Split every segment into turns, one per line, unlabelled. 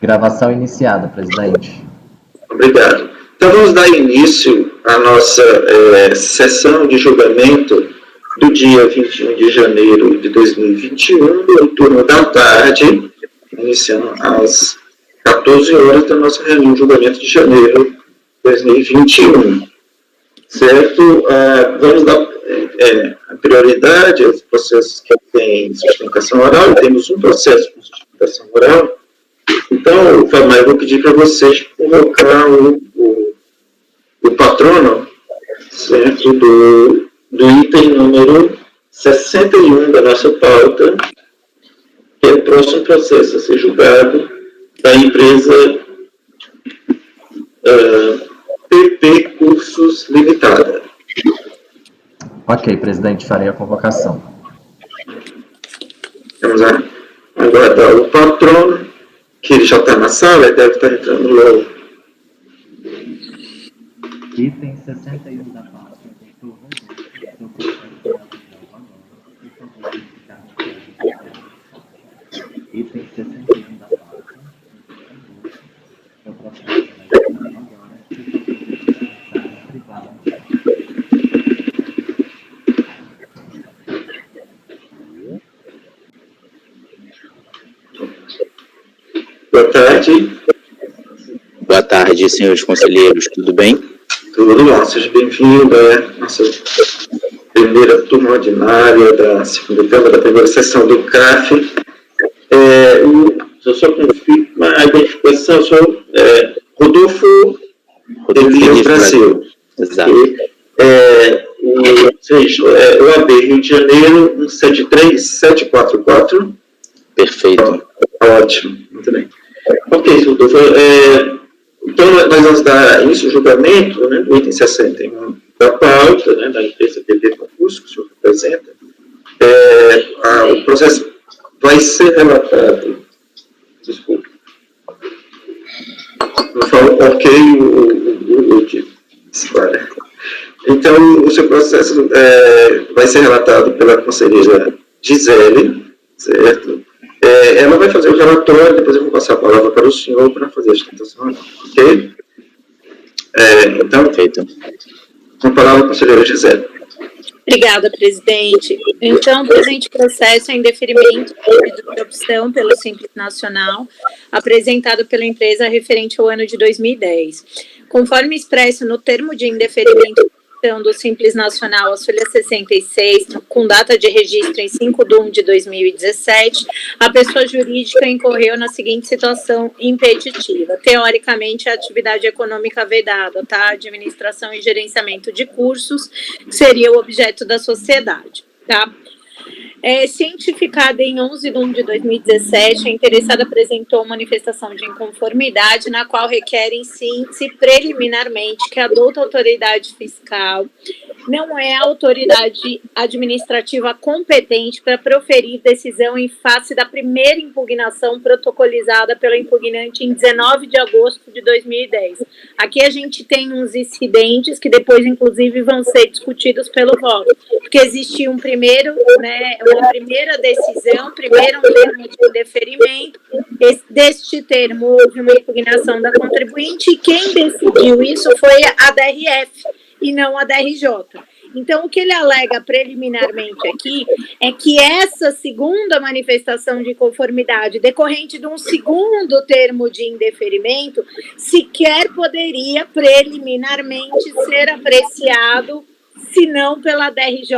Gravação iniciada, presidente.
Obrigado. Então, vamos dar início à nossa sessão de julgamento do dia 21 de janeiro de 2021, no turno da tarde, iniciando às 14 horas da nossa reunião de julgamento de janeiro de 2021. Certo? Vamos dar a prioridade aos processos que têm sustentação oral. Temos um processo com sustentação oral. Então, Fabio, eu vou pedir para vocês colocar o patrono, certo, do item número 61 da nossa pauta, que é o próximo processo a ser julgado da empresa PP Cursos Limitada.
Ok, presidente, farei a convocação.
Vamos aguardar o patrono, que ele já está na sala e deve estar entrando logo.
Item 61 da pauta. Item 61 da pauta. Eu processo agora.
Boa tarde.
Boa tarde, senhores conselheiros, tudo bem?
Tudo bom, seja bem-vindo à nossa primeira turma ordinária da segunda turma da primeira sessão do CAF. Eu só confirmo a identificação, eu sou Rodolfo Elias Brasil.
Exato.
O AB Rio de Janeiro 173744.
Perfeito.
Ótimo, muito bem. Ok, Rodolfo. Então, nós vamos dar início ao julgamento, né, do item 61 da pauta, né, da empresa PP Concurso, que o senhor representa. O processo vai ser relatado. Desculpa. Eu falo ok o Então, o seu processo vai ser relatado pela conselheira Gisele, certo? Ela vai fazer o relatório, depois eu vou passar a palavra para o senhor para fazer a sustentação, ok? Então,
perfeito.
Com a palavra, a conselheira Gisele.
Obrigada, presidente. Então, o presente processo é em deferimento de opção pelo Simples Nacional, apresentado pela empresa referente ao ano de 2010. Conforme expresso no termo de indeferimento do Simples Nacional, as folhas 66, com data de registro em 5/1 de 2017, a pessoa jurídica incorreu na seguinte situação impeditiva. Teoricamente, a atividade econômica vedada, tá? Administração e gerenciamento de cursos, seria o objeto da sociedade, tá? Cientificada em 11/1 de 2017, a interessada apresentou manifestação de inconformidade, na qual requer em síntese preliminarmente que a douta autoridade fiscal não é a autoridade administrativa competente para proferir decisão em face da primeira impugnação protocolizada pela impugnante em 19 de agosto de 2010. Aqui a gente tem uns incidentes que depois, inclusive, vão ser discutidos pelo voto, porque existe uma primeira decisão, primeiro um termo de indeferimento, deste termo houve uma impugnação da contribuinte e quem decidiu isso foi a DRF e não a DRJ. Então, o que ele alega preliminarmente aqui é que essa segunda manifestação de conformidade decorrente de um segundo termo de indeferimento sequer poderia preliminarmente ser apreciado, se não pela DRJ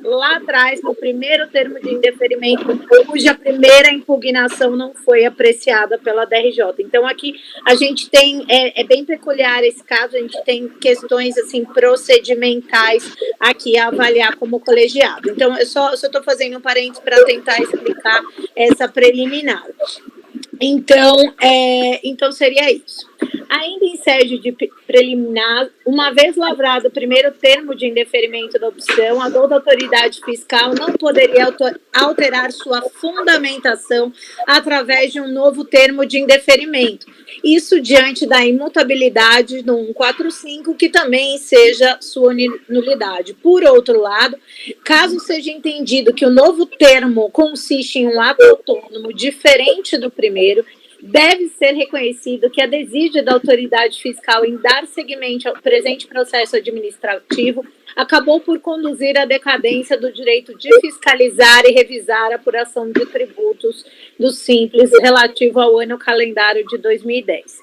lá atrás, no primeiro termo de indeferimento, cuja primeira impugnação não foi apreciada pela DRJ. Então, aqui a gente tem, é bem peculiar esse caso, a gente tem questões, assim, procedimentais aqui a avaliar como colegiado. Então, eu só estou fazendo um parênteses para tentar explicar essa preliminar. Então seria isso. Ainda em sede de preliminar, uma vez lavrado o primeiro termo de indeferimento da opção, a douta autoridade fiscal não poderia alterar sua fundamentação através de um novo termo de indeferimento. Isso diante da imutabilidade do 145, que também seja sua nulidade. Por outro lado, caso seja entendido que o novo termo consiste em um ato autônomo diferente do primeiro, Deve ser reconhecido que a desídia da autoridade fiscal em dar seguimento ao presente processo administrativo acabou por conduzir à decadência do direito de fiscalizar e revisar a apuração de tributos do Simples relativo ao ano calendário de 2010.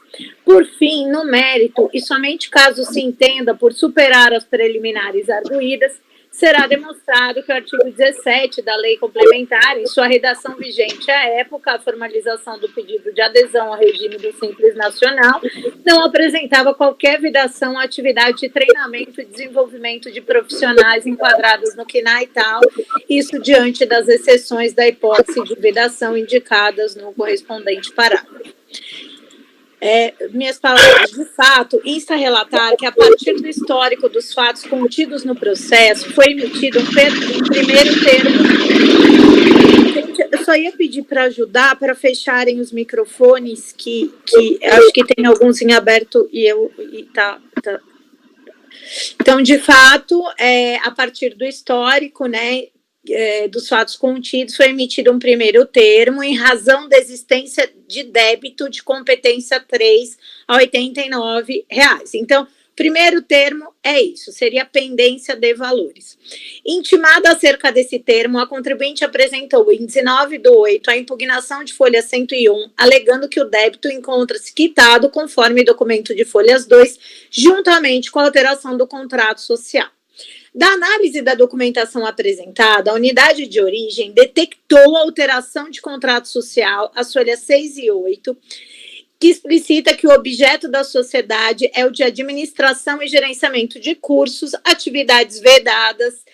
Por fim, no mérito, e somente caso se entenda por superar as preliminares arguídas, será demonstrado que o artigo 17 da Lei Complementar, em sua redação vigente à época, a formalização do pedido de adesão ao regime do Simples Nacional, não apresentava qualquer vedação à atividade de treinamento e desenvolvimento de profissionais enquadrados no CNAE e tal, isso diante das exceções da hipótese de vedação indicadas no correspondente parágrafo. Minhas palavras, de fato, insta a relatar que, a partir do histórico dos fatos contidos no processo, foi emitido um primeiro termo. Gente, eu só ia pedir para ajudar, para fecharem os microfones, que acho que tem alguns em aberto tá. Então, de fato, a partir do histórico, né, dos fatos contidos, foi emitido um primeiro termo em razão da existência de débito de competência 3 a R$ 89. Então, primeiro termo é isso, seria pendência de valores. Intimada acerca desse termo, a contribuinte apresentou em 19/8 a impugnação de folha 101, alegando que o débito encontra-se quitado conforme documento de folhas 2, juntamente com a alteração do contrato social. Da análise da documentação apresentada, a unidade de origem detectou a alteração de contrato social, as folhas 6 e 8, que explicita que o objeto da sociedade é o de administração e gerenciamento de cursos, atividades vedadas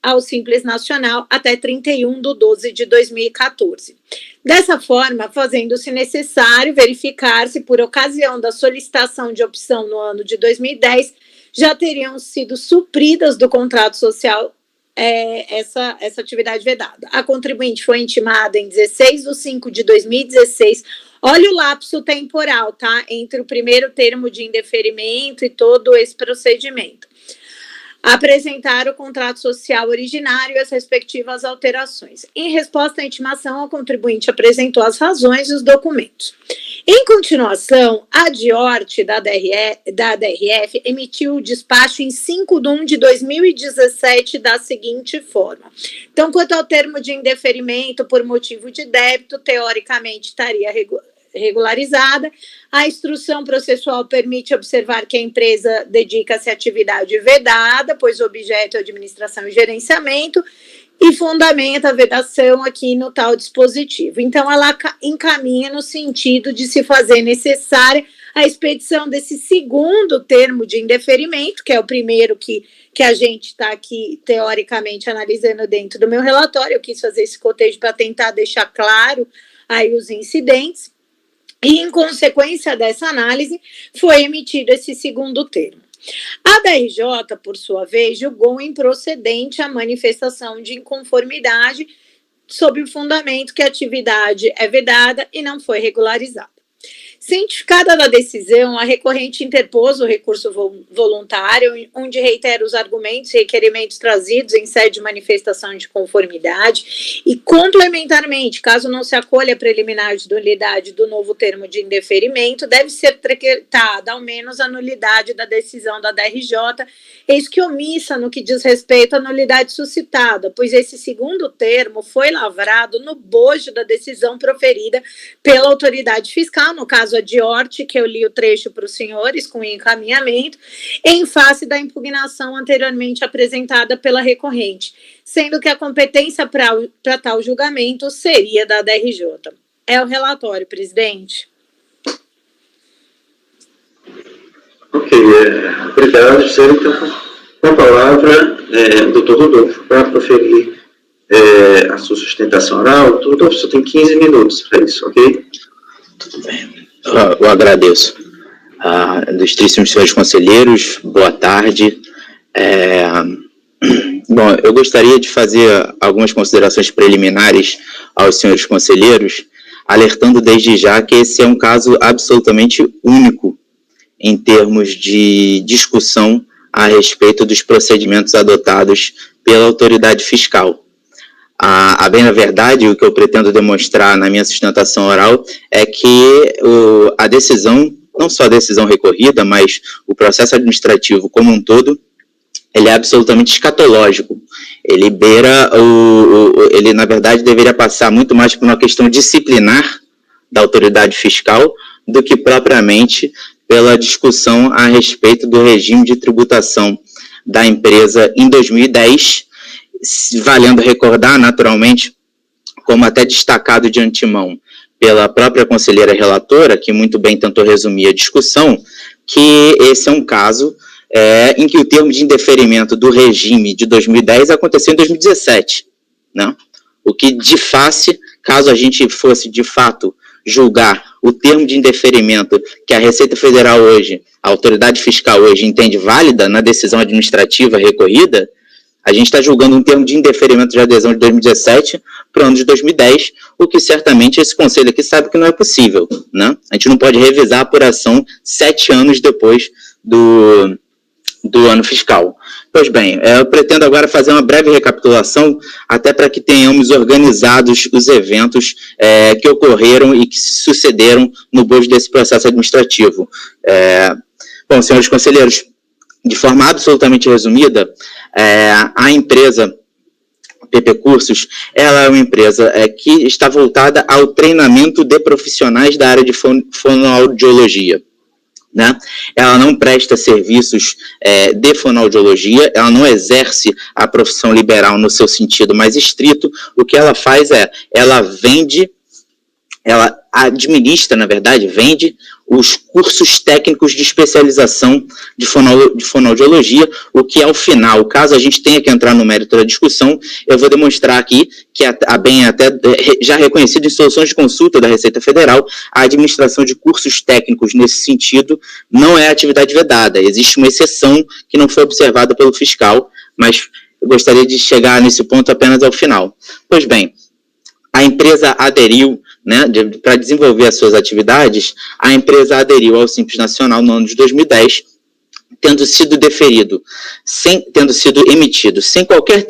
ao Simples Nacional até 31/12/2014. Dessa forma, fazendo-se necessário verificar se, por ocasião da solicitação de opção no ano de 2010, já teriam sido supridas do contrato social essa atividade vedada. A contribuinte foi intimada em 16/5/2016. Olha o lapso temporal, tá? Entre o primeiro termo de indeferimento e todo esse procedimento. Apresentar o contrato social originário e as respectivas alterações. Em resposta à intimação, a contribuinte apresentou as razões e os documentos. Em continuação, a DIORT da DRF emitiu o despacho em 5/1/2017 da seguinte forma. Então, quanto ao termo de indeferimento por motivo de débito, teoricamente estaria regularizada. A instrução processual permite observar que a empresa dedica-se à atividade vedada, pois o objeto é administração e gerenciamento, e fundamenta a vedação aqui no tal dispositivo. Então, ela encaminha no sentido de se fazer necessária a expedição desse segundo termo de indeferimento, que é o primeiro que a gente está aqui, teoricamente, analisando dentro do meu relatório. Eu quis fazer esse cotejo para tentar deixar claro aí os incidentes. E, em consequência dessa análise, foi emitido esse segundo termo. A DRJ, por sua vez, julgou improcedente a manifestação de inconformidade sob o fundamento que a atividade é vedada e não foi regularizada. Cientificada da decisão, a recorrente interpôs o recurso voluntário, onde reitera os argumentos e requerimentos trazidos em sede de manifestação de conformidade e, complementarmente, caso não se acolha a preliminar de nulidade do novo termo de indeferimento, deve ser decretada ao menos a nulidade da decisão da DRJ, eis que omissa no que diz respeito à nulidade suscitada, pois esse segundo termo foi lavrado no bojo da decisão proferida pela autoridade fiscal, no caso a DIORT, que eu li o trecho para os senhores com encaminhamento, em face da impugnação anteriormente apresentada pela recorrente, sendo que a competência para tal julgamento seria da DRJ. É o relatório, presidente.
Ok, obrigado, Gisele. Então, com a palavra, doutor Rodolfo, para proferir a sua sustentação oral. Doutor Rodolfo, você tem 15 minutos para isso, ok?
Tudo bem. Eu agradeço. Ilustríssimos senhores conselheiros, boa tarde. Bom, eu gostaria de fazer algumas considerações preliminares aos senhores conselheiros, alertando desde já que esse é um caso absolutamente único em termos de discussão a respeito dos procedimentos adotados pela autoridade fiscal. A bem na verdade, o que eu pretendo demonstrar na minha sustentação oral é que a decisão, não só a decisão recorrida, mas o processo administrativo como um todo, ele é absolutamente escatológico. Ele beira, ele na verdade deveria passar muito mais por uma questão disciplinar da autoridade fiscal do que propriamente pela discussão a respeito do regime de tributação da empresa em 2010, valendo recordar, naturalmente, como até destacado de antemão pela própria conselheira relatora, que muito bem tentou resumir a discussão, que esse é um caso em que o termo de indeferimento do regime de 2010 aconteceu em 2017, né? O que, de face, caso a gente fosse, de fato, julgar o termo de indeferimento que a Receita Federal hoje, a autoridade fiscal hoje entende válida na decisão administrativa recorrida, a gente está julgando um termo de indeferimento de adesão de 2017 para o ano de 2010, o que certamente esse conselho aqui sabe que não é possível, né? A gente não pode revisar a apuração 7 anos depois do ano fiscal. Pois bem, eu pretendo agora fazer uma breve recapitulação, até para que tenhamos organizados os eventos que ocorreram e que sucederam no bojo desse processo administrativo. Bom, senhores conselheiros, de forma absolutamente resumida, a empresa PP Cursos, ela é uma empresa que está voltada ao treinamento de profissionais da área de fonoaudiologia, né? Ela não presta serviços de fonoaudiologia, ela não exerce a profissão liberal no seu sentido mais estrito. O que ela faz ela vende, ela administra, na verdade, vende os cursos técnicos de especialização de fonoaudiologia, o que ao final, caso a gente tenha que entrar no mérito da discussão, eu vou demonstrar aqui que até já reconhecido em soluções de consulta da Receita Federal, a administração de cursos técnicos nesse sentido não é atividade vedada, existe uma exceção que não foi observada pelo fiscal, mas eu gostaria de chegar nesse ponto apenas ao final. Pois bem, a empresa aderiu, né, para desenvolver as suas atividades, a empresa aderiu ao Simples Nacional no ano de 2010, tendo sido emitido, sem qualquer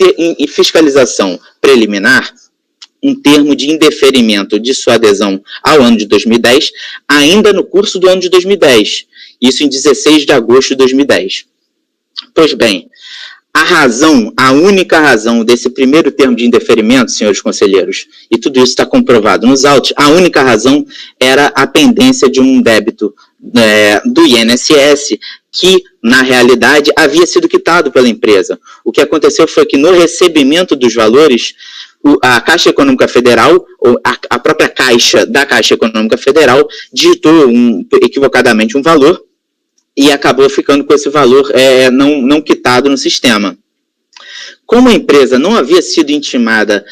fiscalização preliminar, um termo de indeferimento de sua adesão ao ano de 2010, ainda no curso do ano de 2010, isso em 16 de agosto de 2010. Pois bem, a única razão desse primeiro termo de indeferimento, senhores conselheiros, e tudo isso está comprovado nos autos, a única razão era a pendência de um débito do INSS que, na realidade, havia sido quitado pela empresa. O que aconteceu foi que, no recebimento dos valores, a Caixa Econômica Federal, ou a própria Caixa da Caixa Econômica Federal, digitou equivocadamente um valor, e acabou ficando com esse valor não quitado no sistema. Como a empresa não havia sido intimada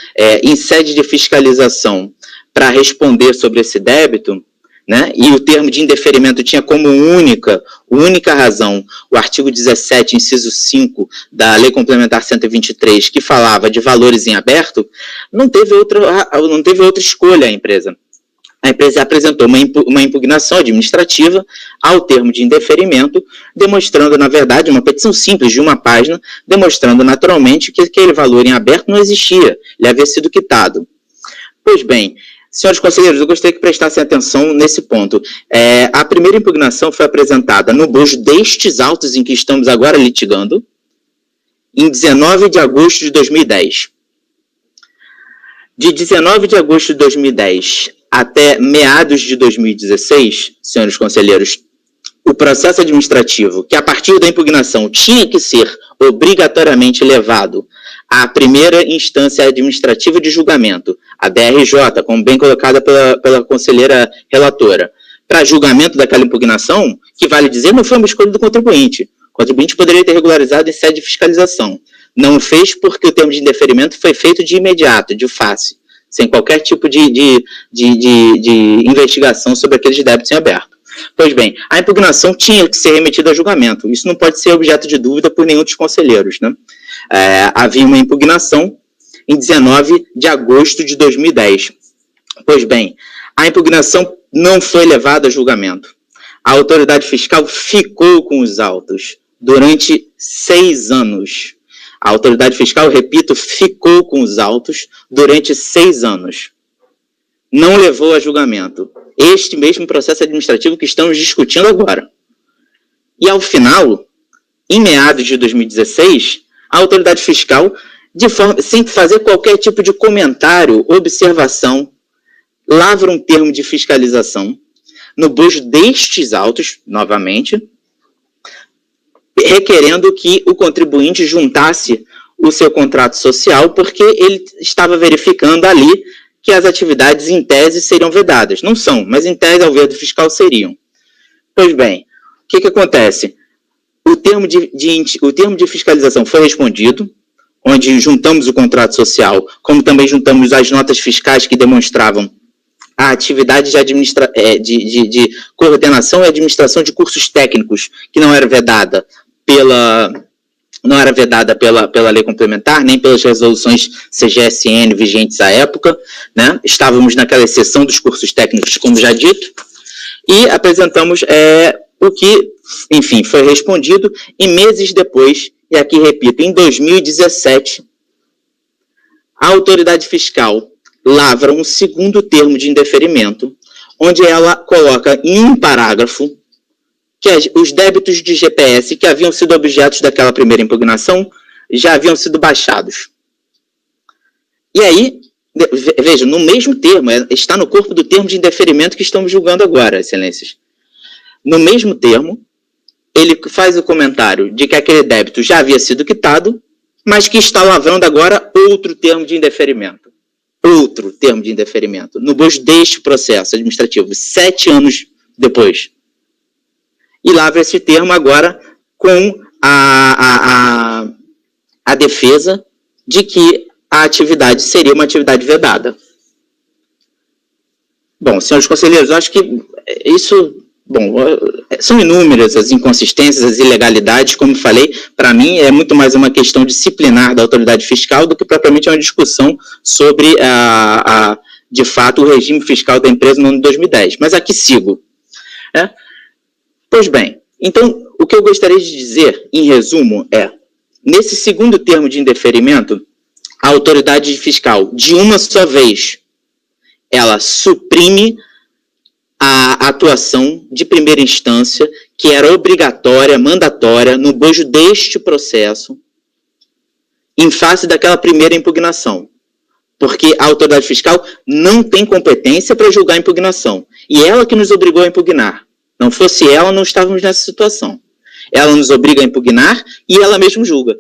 em sede de fiscalização para responder sobre esse débito, né, e o termo de indeferimento tinha como única razão o artigo 17, inciso 5 da Lei Complementar 123, que falava de valores em aberto, não teve outra escolha a empresa. A empresa apresentou uma impugnação administrativa ao termo de indeferimento, demonstrando, na verdade, uma petição simples de uma página, demonstrando naturalmente que aquele valor em aberto não existia, ele havia sido quitado. Pois bem, senhores conselheiros, eu gostaria que prestassem atenção nesse ponto. A primeira impugnação foi apresentada no bojo destes autos em que estamos agora litigando, em 19 de agosto de 2010. De 19 de agosto de 2010 até meados de 2016, senhores conselheiros, o processo administrativo, que a partir da impugnação tinha que ser obrigatoriamente levado à primeira instância administrativa de julgamento, a DRJ, como bem colocada pela conselheira relatora, para julgamento daquela impugnação, que vale dizer, não foi uma escolha do contribuinte. O contribuinte poderia ter regularizado em sede de fiscalização. Não fez porque o termo de indeferimento foi feito de imediato, de face, sem qualquer tipo de investigação sobre aqueles débitos em aberto. Pois bem, a impugnação tinha que ser remetida a julgamento. Isso não pode ser objeto de dúvida por nenhum dos conselheiros, né? Havia uma impugnação em 19 de agosto de 2010. Pois bem, a impugnação não foi levada a julgamento. A autoridade fiscal ficou com os autos durante 6 anos. A autoridade fiscal, repito, ficou com os autos durante 6 anos. Não levou a julgamento. Este mesmo processo administrativo que estamos discutindo agora. E ao final, em meados de 2016, a autoridade fiscal, sem fazer qualquer tipo de comentário, observação, lavra um termo de fiscalização no bojo destes autos, novamente, requerendo que o contribuinte juntasse o seu contrato social, porque ele estava verificando ali que as atividades em tese seriam vedadas. Não são, mas em tese, ao ver do fiscal, seriam. Pois bem, o que acontece? O termo de fiscalização foi respondido, onde juntamos o contrato social, como também juntamos as notas fiscais que demonstravam a atividade de coordenação e administração de cursos técnicos, que não era vedada pela lei complementar, nem pelas resoluções CGSN vigentes à época, né? Estávamos naquela exceção dos cursos técnicos, como já dito, e apresentamos o que, enfim, foi respondido, e meses depois, e aqui repito, em 2017, a autoridade fiscal lavra um segundo termo de indeferimento, onde ela coloca em um parágrafo que os débitos de GPS que haviam sido objetos daquela primeira impugnação já haviam sido baixados. E aí, veja, no mesmo termo, está no corpo do termo de indeferimento que estamos julgando agora, excelências. No mesmo termo, ele faz o comentário de que aquele débito já havia sido quitado, mas que está lavrando agora outro termo de indeferimento. Outro termo de indeferimento, no bojo deste processo administrativo, 7 anos depois. E lavra esse termo agora com a defesa de que a atividade seria uma atividade vedada. Bom, senhores conselheiros, eu acho que isso... Bom, são inúmeras as inconsistências, as ilegalidades, como falei, para mim é muito mais uma questão disciplinar da autoridade fiscal do que propriamente uma discussão sobre, de fato, o regime fiscal da empresa no ano de 2010. Mas aqui sigo. Pois bem, então, o que eu gostaria de dizer, em resumo, nesse segundo termo de indeferimento, a autoridade fiscal, de uma só vez, ela suprime a atuação de primeira instância, que era obrigatória, mandatória, no bojo deste processo, em face daquela primeira impugnação. Porque a autoridade fiscal não tem competência para julgar a impugnação. E ela que nos obrigou a impugnar. Não fosse ela, não estávamos nessa situação. Ela nos obriga a impugnar e ela mesma julga,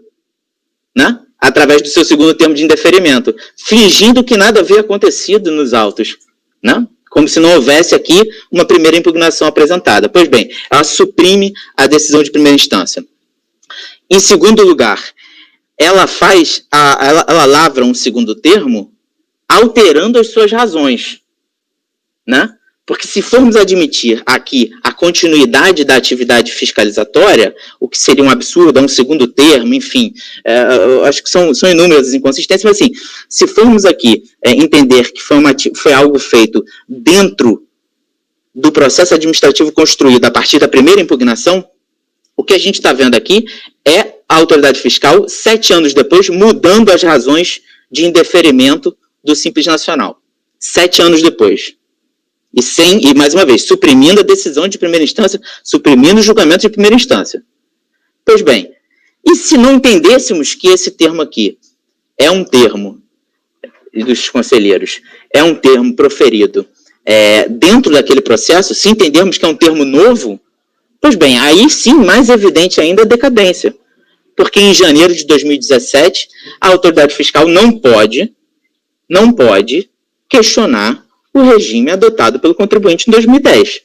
né? Através do seu segundo termo de indeferimento, fingindo que nada havia acontecido nos autos, né? Como se não houvesse aqui uma primeira impugnação apresentada. Pois bem, ela suprime a decisão de primeira instância. Em segundo lugar, ela lavra um segundo termo alterando as suas razões, né? Porque se formos admitir aqui a continuidade da atividade fiscalizatória, o que seria um absurdo, é um segundo termo, enfim, eu acho que são inúmeras as inconsistências, mas assim, se formos aqui entender que foi algo feito dentro do processo administrativo construído a partir da primeira impugnação, o que a gente está vendo aqui é a autoridade fiscal, 7 anos depois, mudando as razões de indeferimento do Simples Nacional. 7 anos depois. E mais uma vez, suprimindo a decisão de primeira instância, suprimindo o julgamento de primeira instância. Pois bem, e se não entendêssemos que esse termo aqui é um termo, dos conselheiros, é um termo proferido dentro daquele processo, se entendermos que é um termo novo, pois bem, aí sim, mais evidente ainda a decadência. Porque em janeiro de 2017, a autoridade fiscal não pode questionar o regime adotado pelo contribuinte em 2010.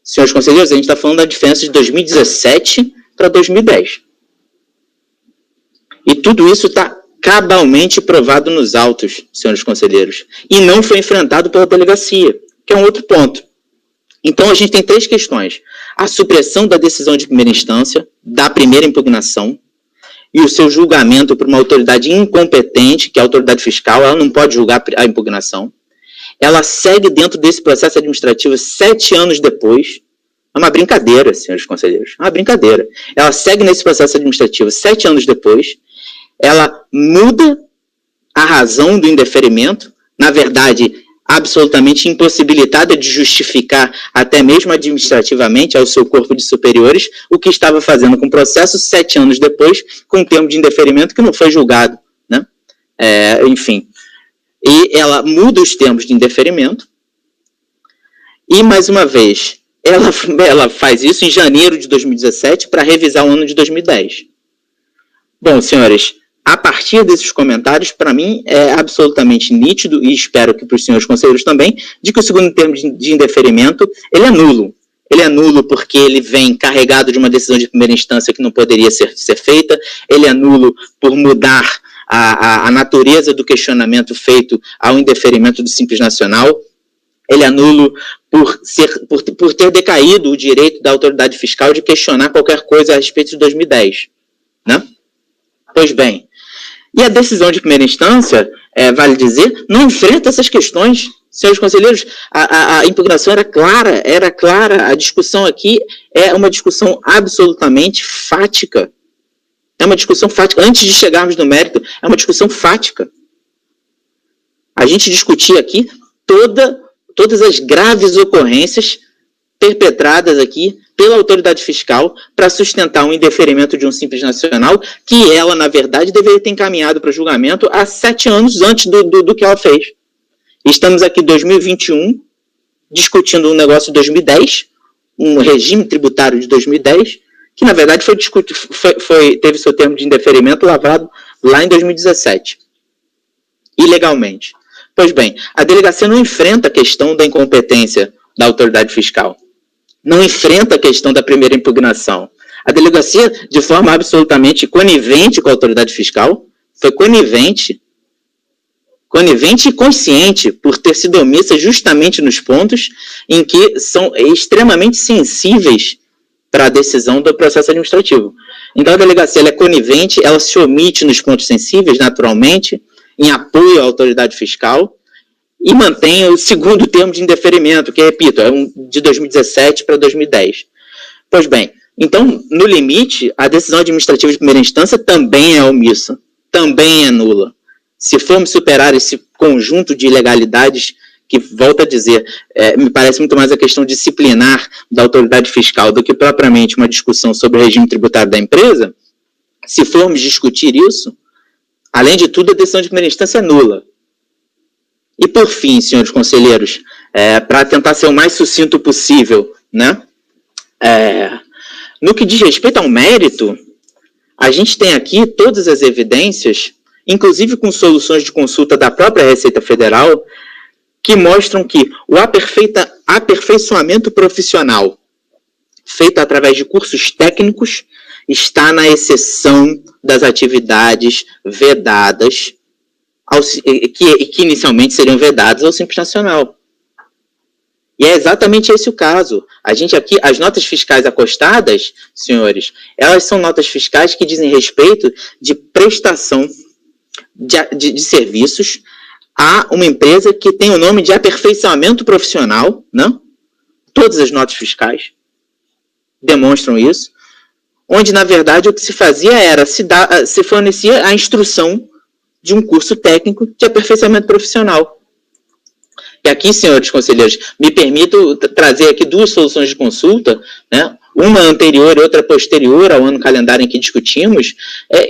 Senhores conselheiros, a gente está falando da diferença de 2017 para 2010. E tudo isso está cabalmente provado nos autos, senhores conselheiros, e não foi enfrentado pela delegacia, que é um outro ponto. Então, a gente tem 3 questões. A supressão da decisão de primeira instância, da primeira impugnação, e o seu julgamento por uma autoridade incompetente, que é a autoridade fiscal, ela não pode julgar a impugnação. Ela segue dentro desse processo administrativo 7 anos depois. É uma brincadeira, senhores conselheiros. É uma brincadeira. Ela segue nesse processo administrativo 7 anos depois. ela muda a razão do indeferimento, na verdade, absolutamente impossibilitada de justificar, até mesmo administrativamente, ao seu corpo de superiores, o que estava fazendo com o processo 7 anos depois, com um termo de indeferimento que não foi julgado, né? Enfim. E ela muda os termos de indeferimento, e, mais uma vez, ela faz isso em janeiro de 2017 para revisar o ano de 2010. Bom, senhores, a partir desses comentários, para mim, é absolutamente nítido, e espero que para os senhores conselheiros também, de que o segundo termo de indeferimento, ele é nulo. Ele é nulo porque ele vem carregado de uma decisão de primeira instância que não poderia ser feita, ele é nulo por mudar a natureza do questionamento feito ao indeferimento do Simples Nacional, ele é nulo por ter decaído o direito da autoridade fiscal de questionar qualquer coisa a respeito de 2010, né? Pois bem, e a decisão de primeira instância, vale dizer, não enfrenta essas questões. Senhores conselheiros, a impugnação era clara, a discussão aqui é uma discussão absolutamente fática. É uma discussão fática. Antes de chegarmos no mérito, é uma discussão fática. A gente discutia aqui todas as graves ocorrências perpetradas aqui pela autoridade fiscal para sustentar um indeferimento de um Simples Nacional que ela, na verdade, deveria ter encaminhado para julgamento há 7 anos antes do que ela fez. Estamos aqui em 2021, discutindo um negócio de 2010, um regime tributário de 2010, que, na verdade, teve seu termo de indeferimento lavrado lá em 2017, ilegalmente. Pois bem, a delegacia não enfrenta a questão da incompetência da autoridade fiscal. Não enfrenta a questão da primeira impugnação. A delegacia, de forma absolutamente conivente com a autoridade fiscal, foi conivente e consciente por ter sido omissa justamente nos pontos em que são extremamente sensíveis para a decisão do processo administrativo. Então, a delegacia ela é conivente, ela se omite nos pontos sensíveis, naturalmente, em apoio à autoridade fiscal, e mantém o segundo termo de indeferimento, que, repito, é de 2017 para 2010. Pois bem, então, no limite, a decisão administrativa de primeira instância também é omissa, também é nula. Se formos superar esse conjunto de ilegalidades, que, volto a dizer, me parece muito mais a questão disciplinar da autoridade fiscal do que propriamente uma discussão sobre o regime tributário da empresa, se formos discutir isso, além de tudo, a decisão de primeira instância é nula. E, por fim, senhores conselheiros, para tentar ser o mais sucinto possível, né? No que diz respeito ao mérito, a gente tem aqui todas as evidências, inclusive com soluções de consulta da própria Receita Federal, que mostram que o aperfeiçoamento profissional feito através de cursos técnicos está na exceção das atividades vedadas, que inicialmente seriam vedadas ao Simples Nacional. E é exatamente esse o caso. A gente aqui, as notas fiscais acostadas, senhores, elas são notas fiscais que dizem respeito de prestação de serviços a uma empresa que tem o nome de aperfeiçoamento profissional, não? Todas as notas fiscais demonstram isso, onde, na verdade, o que se fazia era se fornecia a instrução de um curso técnico de aperfeiçoamento profissional. E aqui, senhores conselheiros, me permito trazer aqui 2 soluções de consulta, né? Uma anterior e outra posterior ao ano calendário em que discutimos,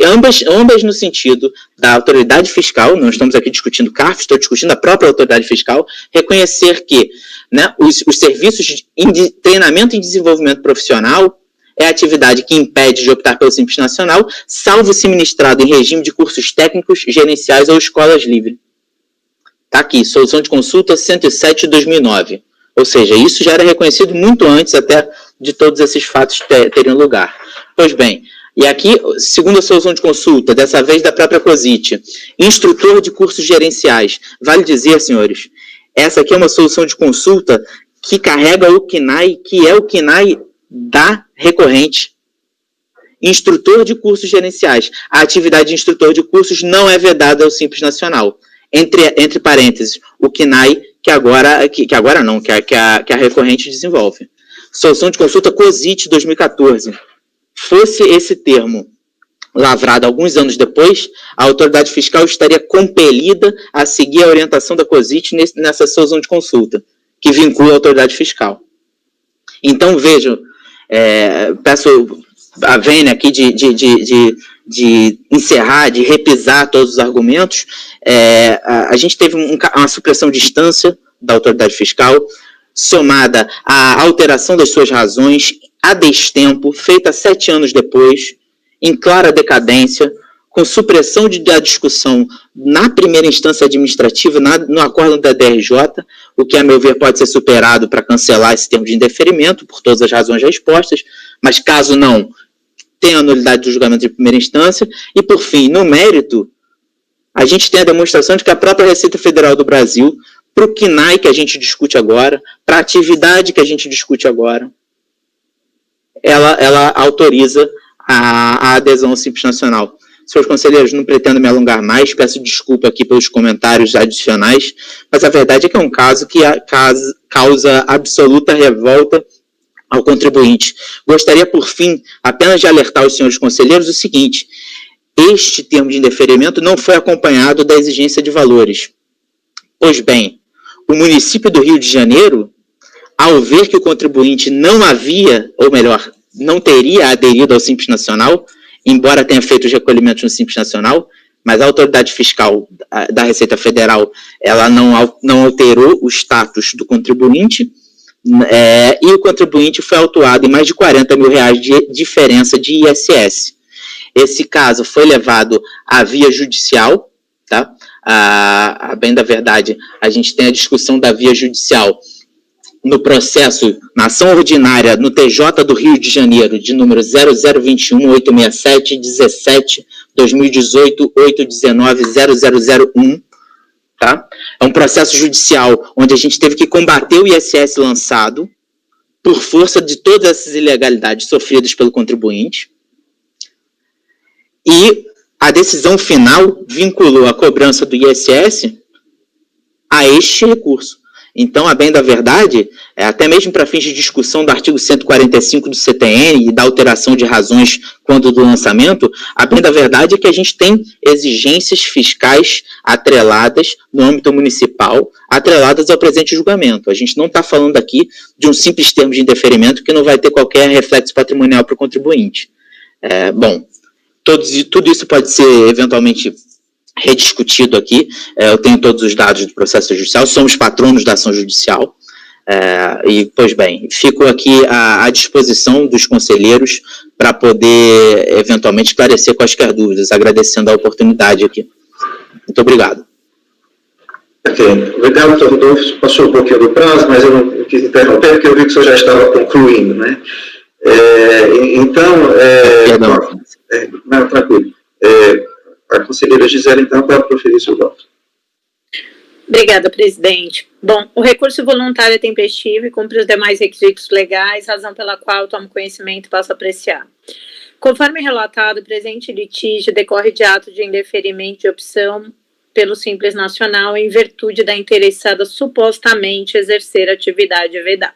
ambas no sentido da autoridade fiscal, não estamos aqui discutindo CARF, estou discutindo a própria autoridade fiscal, reconhecer que, né, os serviços de treinamento e desenvolvimento profissional é a atividade que impede de optar pelo Simples Nacional, salvo se ministrado em regime de cursos técnicos, gerenciais ou escolas livres. Está aqui, solução de consulta 107 de 2009. Ou seja, isso já era reconhecido muito antes até de todos esses fatos terem lugar. Pois bem, e aqui, segunda solução de consulta, dessa vez da própria COSIT, instrutor de cursos gerenciais. Vale dizer, senhores, essa aqui é uma solução de consulta que carrega o CNAE, que é o CNAE da recorrente. Instrutor de cursos gerenciais. A atividade de instrutor de cursos não é vedada ao Simples Nacional. Entre parênteses, o CNAE, que a recorrente desenvolve. Solução de consulta COSIT 2014. Fosse esse termo lavrada alguns anos depois, a autoridade fiscal estaria compelida a seguir a orientação da COSIT nessa solução de consulta, que vincula a autoridade fiscal. Então, vejam, peço a Vênia aqui de encerrar, de repisar todos os argumentos. A gente teve uma supressão de instância da autoridade fiscal, somada à alteração das suas razões, a destempo, feita 7 anos depois, em clara decadência, com supressão da discussão na primeira instância administrativa, no acórdão da DRJ, o que, a meu ver, pode ser superado para cancelar esse termo de indeferimento, por todas as razões já expostas, mas caso não, tem a nulidade do julgamento de primeira instância, e, por fim, no mérito, a gente tem a demonstração de que a própria Receita Federal do Brasil, para o CNAE que a gente discute agora, para a atividade que a gente discute agora, ela autoriza a adesão ao Simples Nacional. Senhores conselheiros, não pretendo me alongar mais, peço desculpa aqui pelos comentários adicionais, mas a verdade é que é um caso que causa absoluta revolta ao contribuinte. Gostaria, por fim, apenas de alertar os senhores conselheiros o seguinte: este termo de indeferimento não foi acompanhado da exigência de valores. Pois bem, o município do Rio de Janeiro, ao ver que o contribuinte não havia, ou melhor, não teria aderido ao Simples Nacional, embora tenha feito os recolhimentos no Simples Nacional, mas a autoridade fiscal da Receita Federal, ela não alterou o status do contribuinte, e o contribuinte foi autuado em mais de R$40 mil de diferença de ISS. Esse caso foi levado à via judicial, tá? A bem da verdade, a gente tem a discussão da via judicial no processo, na ação ordinária, no TJ do Rio de Janeiro, de número 0021-867-17-2018-819-0001, tá? É um processo judicial onde a gente teve que combater o ISS lançado por força de todas essas ilegalidades sofridas pelo contribuinte. E a decisão final vinculou a cobrança do ISS a este recurso. Então, a bem da verdade, até mesmo para fins de discussão do artigo 145 do CTN e da alteração de razões quando do lançamento, a bem da verdade é que a gente tem exigências fiscais atreladas no âmbito municipal, atreladas ao presente julgamento. A gente não está falando aqui de um simples termo de indeferimento que não vai ter qualquer reflexo patrimonial para o contribuinte. Bom, tudo isso pode ser eventualmente rediscutido aqui. Eu tenho todos os dados do processo judicial, somos patronos da ação judicial, e, pois bem, fico aqui à disposição dos conselheiros para poder, eventualmente, esclarecer quaisquer dúvidas, agradecendo a oportunidade aqui. Muito obrigado.
Ok, obrigado, doutor Rodolfo. Passou um pouquinho do prazo, mas eu não quis interromper, porque eu vi que o senhor já estava concluindo, né? Perdão. Não, tranquilo. A conselheira Gisele, então, para proferir seu voto.
Obrigada, presidente. Bom, o recurso voluntário é tempestivo e cumpre os demais requisitos legais, razão pela qual tomo conhecimento e passo a apreciar. Conforme relatado, o presente litígio decorre de ato de indeferimento de opção pelo Simples Nacional em virtude da interessada supostamente exercer atividade vedada.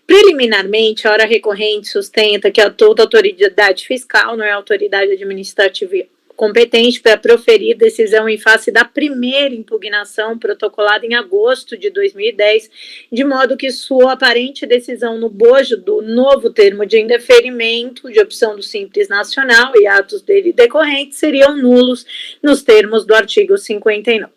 Preliminarmente, a hora recorrente sustenta que toda autoridade fiscal não é autoridade administrativa competente para proferir decisão em face da primeira impugnação protocolada em agosto de 2010, de modo que sua aparente decisão no bojo do novo termo de indeferimento de opção do Simples Nacional e atos dele decorrentes seriam nulos nos termos do artigo 59.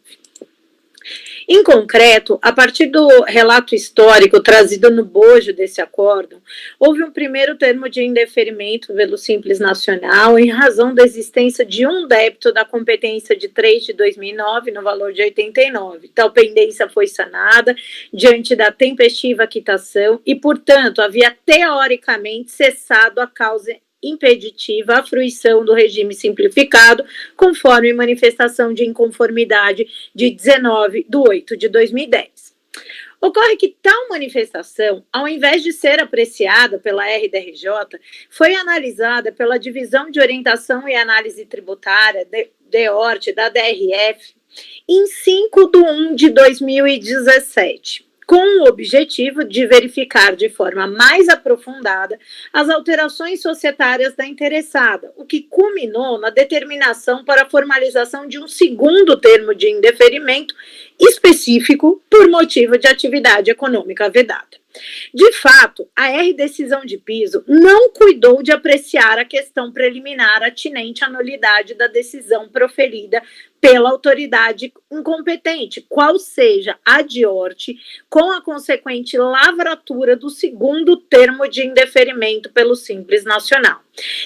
Em concreto, a partir do relato histórico trazido no bojo desse acórdão, houve um primeiro termo de indeferimento pelo Simples Nacional em razão da existência de um débito da competência de 3 de 2009 no valor de 89. Tal pendência foi sanada diante da tempestiva quitação e, portanto, havia teoricamente cessado a causa impeditiva à fruição do regime simplificado, conforme manifestação de inconformidade de 19/8/2010. Ocorre que tal manifestação, ao invés de ser apreciada pela RDRJ, foi analisada pela Divisão de Orientação e Análise Tributária, DEORT, da DRF, em 5/1/2017. com o objetivo de verificar de forma mais aprofundada as alterações societárias da interessada, o que culminou na determinação para a formalização de um segundo termo de indeferimento específico por motivo de atividade econômica vedada. De fato, a R-decisão de piso não cuidou de apreciar a questão preliminar atinente à nulidade da decisão proferida pela autoridade incompetente, qual seja a diorte, com a consequente lavratura do segundo termo de indeferimento pelo Simples Nacional.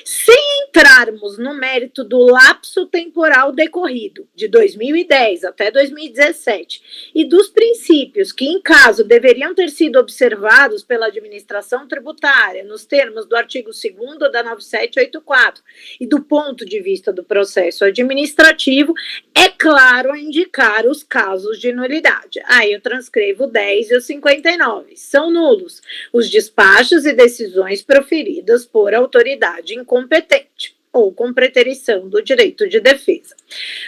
Sem entrarmos no mérito do lapso temporal decorrido, de 2010 até 2017, e dos princípios que, em caso, deveriam ter sido observados pela administração tributária, nos termos do artigo 2º da 9784, e do ponto de vista do processo administrativo, é claro a indicar os casos de nulidade. Aí eu transcrevo o 10 e o 59. São nulos os despachos e decisões proferidas por autoridade incompetente ou com preterição do direito de defesa.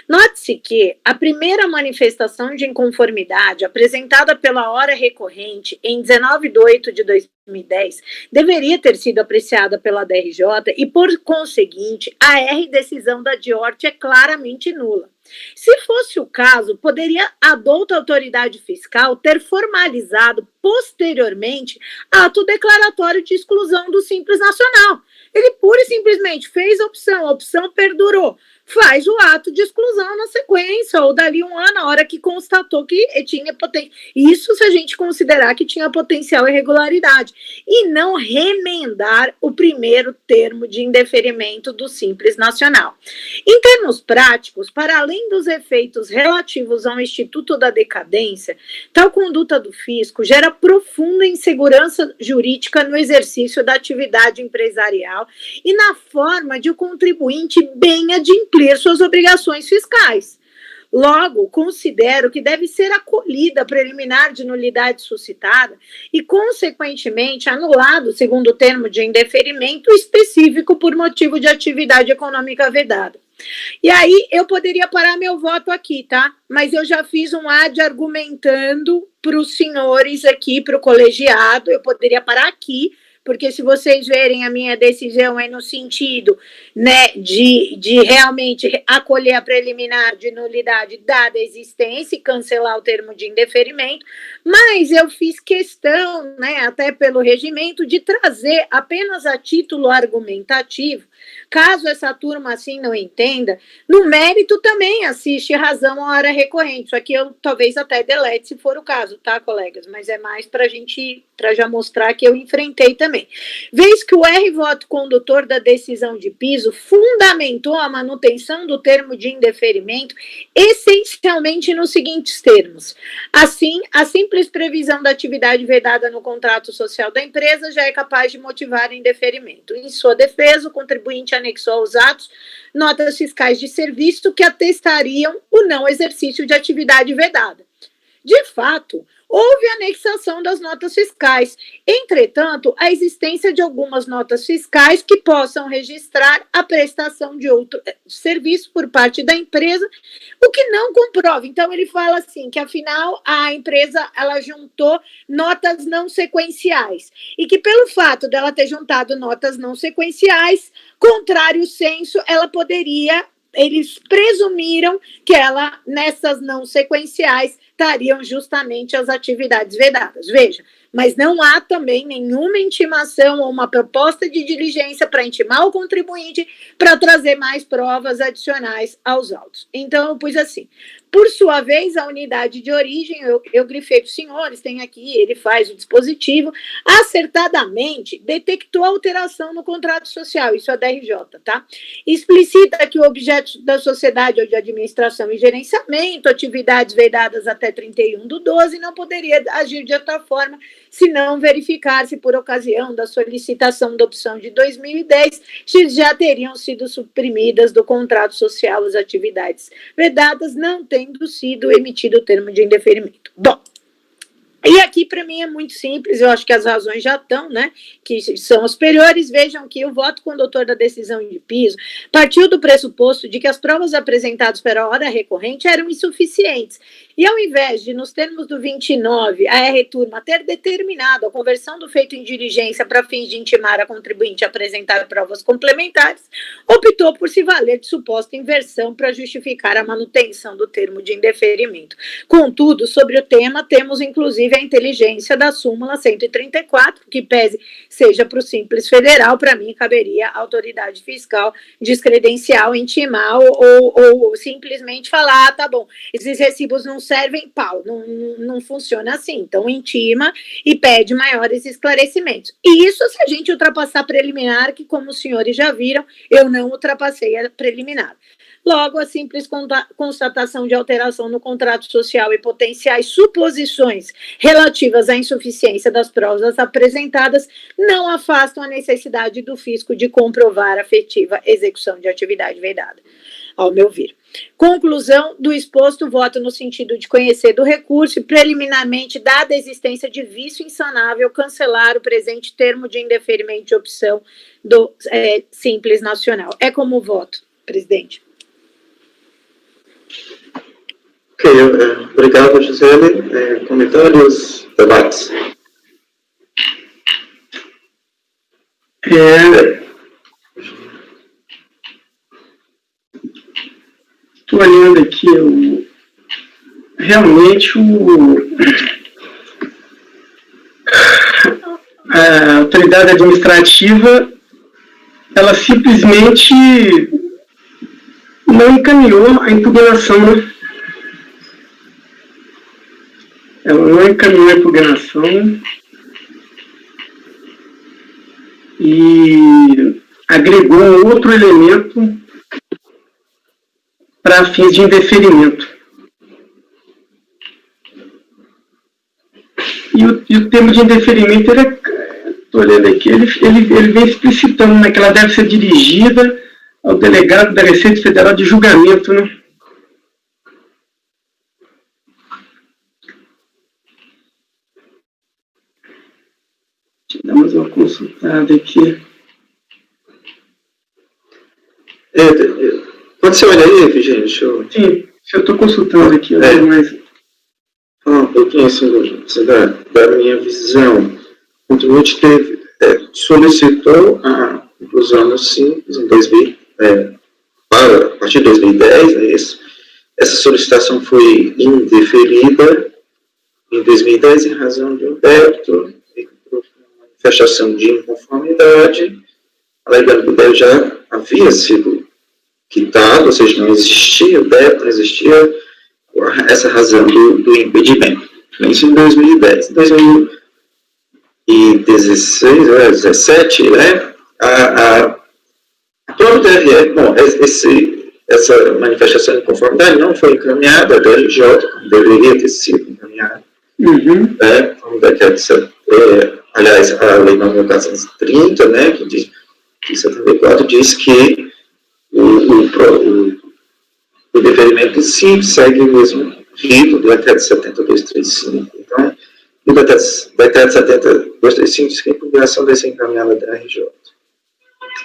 Note-se que a primeira manifestação de inconformidade apresentada pela hora recorrente em 19 de 8 de 2010 deveria ter sido apreciada pela DRJ e, por conseguinte, a R-decisão da diorte é claramente nula. Se fosse o caso, poderia a douta autoridade fiscal ter formalizado posteriormente ato declaratório de exclusão do Simples Nacional. Ele pura e simplesmente fez a opção perdurou. Faz o ato de exclusão na sequência, ou dali um ano, a hora que constatou que tinha potencial. Isso se a gente considerar que tinha potencial irregularidade. E não remendar o primeiro termo de indeferimento do Simples Nacional. Em termos práticos, para além dos efeitos relativos ao Instituto da Decadência, tal conduta do fisco gera profunda insegurança jurídica no exercício da atividade empresarial e na forma de o contribuinte bem adimplir suas obrigações fiscais. Logo, considero que deve ser acolhida a preliminar de nulidade suscitada e, consequentemente, anulado o segundo termo de indeferimento específico por motivo de atividade econômica vedada. E aí, eu poderia parar meu voto aqui, tá? Mas eu já fiz um ad argumentando para os senhores aqui, para o colegiado, eu poderia parar aqui, porque se vocês verem a minha decisão é no sentido, né, de realmente acolher a preliminar de nulidade dada a existência e cancelar o termo de indeferimento, mas eu fiz questão, né, até pelo regimento, de trazer apenas a título argumentativo, caso essa turma assim não entenda, no mérito também assiste razão à hora recorrente, isso aqui eu talvez até delete se for o caso, tá, colegas, mas é mais para já mostrar que eu enfrentei também. Vez que o R-voto condutor da decisão de piso fundamentou a manutenção do termo de indeferimento essencialmente nos seguintes termos. Assim, a simples previsão da atividade vedada no contrato social da empresa já é capaz de motivar indeferimento. Em sua defesa, o contribuinte anexou aos atos notas fiscais de serviço que atestariam o não exercício de atividade vedada. De fato, houve anexação das notas fiscais. Entretanto, a existência de algumas notas fiscais que possam registrar a prestação de outro serviço por parte da empresa, o que não comprova. Então, ele fala assim, que afinal a empresa ela juntou notas não sequenciais e que pelo fato dela ter juntado notas não sequenciais, contrário senso, ela poderia... Eles presumiram que ela, nessas não sequenciais, estariam justamente as atividades vedadas. Veja, mas não há também nenhuma intimação ou uma proposta de diligência para intimar o contribuinte para trazer mais provas adicionais aos autos. Então, eu pus assim. Por sua vez, a unidade de origem, eu grifei para os senhores, tem aqui, ele faz o dispositivo, acertadamente detectou alteração no contrato social, isso é da RJ, tá? Explicita que o objeto da sociedade ou de administração e gerenciamento, atividades vedadas até 31/12, não poderia agir de outra forma se não verificar-se por ocasião da solicitação da opção de 2010, se já teriam sido suprimidas do contrato social as atividades vedadas, não tendo sido emitido o termo de indeferimento. Bom, e aqui para mim é muito simples, eu acho que as razões já estão, né, que são superiores. Vejam que o voto condutor da decisão de piso partiu do pressuposto de que as provas apresentadas pela hora recorrente eram insuficientes E ao invés de, nos termos do 29, a R-Turma ter determinado a conversão do feito em diligência para fins de intimar a contribuinte a apresentar provas complementares, optou por se valer de suposta inversão para justificar a manutenção do termo de indeferimento. Contudo, sobre o tema, temos inclusive a inteligência da súmula 134, que pese seja para o Simples Federal, para mim caberia a autoridade fiscal descredencial, intimar ou simplesmente falar, tá bom, esses recibos não servem, pau, não funciona assim, então intima e pede maiores esclarecimentos. E isso se a gente ultrapassar a preliminar, que como os senhores já viram, eu não ultrapassei a preliminar. Logo, a simples constatação de alteração no contrato social e potenciais suposições relativas à insuficiência das provas apresentadas não afastam a necessidade do fisco de comprovar a efetiva execução de atividade vedada, ao meu ver. Conclusão do exposto, voto no sentido de conhecer do recurso e preliminarmente, dada a existência de vício insanável, cancelar o presente termo de indeferimento de opção do Simples Nacional. É como voto, presidente.
Ok, obrigado, Gisele. Comentários, debates?
Estou olhando aqui, realmente a autoridade administrativa, ela simplesmente não encaminhou a impugnação, né? Ela não encaminhou a impugnação e agregou um outro elemento para fins de indeferimento. E o termo de indeferimento, estou olhando aqui, ele vem explicitando, né, que ela deve ser dirigida ao delegado da Receita Federal de julgamento, né? Deixa eu dar mais uma consultada aqui.
Pode ser olhar aí, Virgínia?
Sim, eu estou consultando aqui. Mas...
Falar um pouquinho assim, da minha visão. O contribuinte solicitou a inclusão no Simples em 2000, a partir de 2010, é isso. Essa solicitação foi indeferida em 2010 em razão de um débito e manifestação de inconformidade, alegando que o débito já havia sido quitado, ou seja, não existia o débito, não existia essa razão do impedimento. Isso em 2010. Em 2016, 2017, né, a própria TRE, bom, essa manifestação de conformidade não foi encaminhada à DRJ, como deveria ter sido encaminhada. Como decreto, aliás, a Lei 9.430, né, que diz, que 74 diz que o deferimento sim segue o mesmo rito do decreto 70.235. Então, o decreto 70.235 diz que a impugnação deve ser encaminhada da RJ,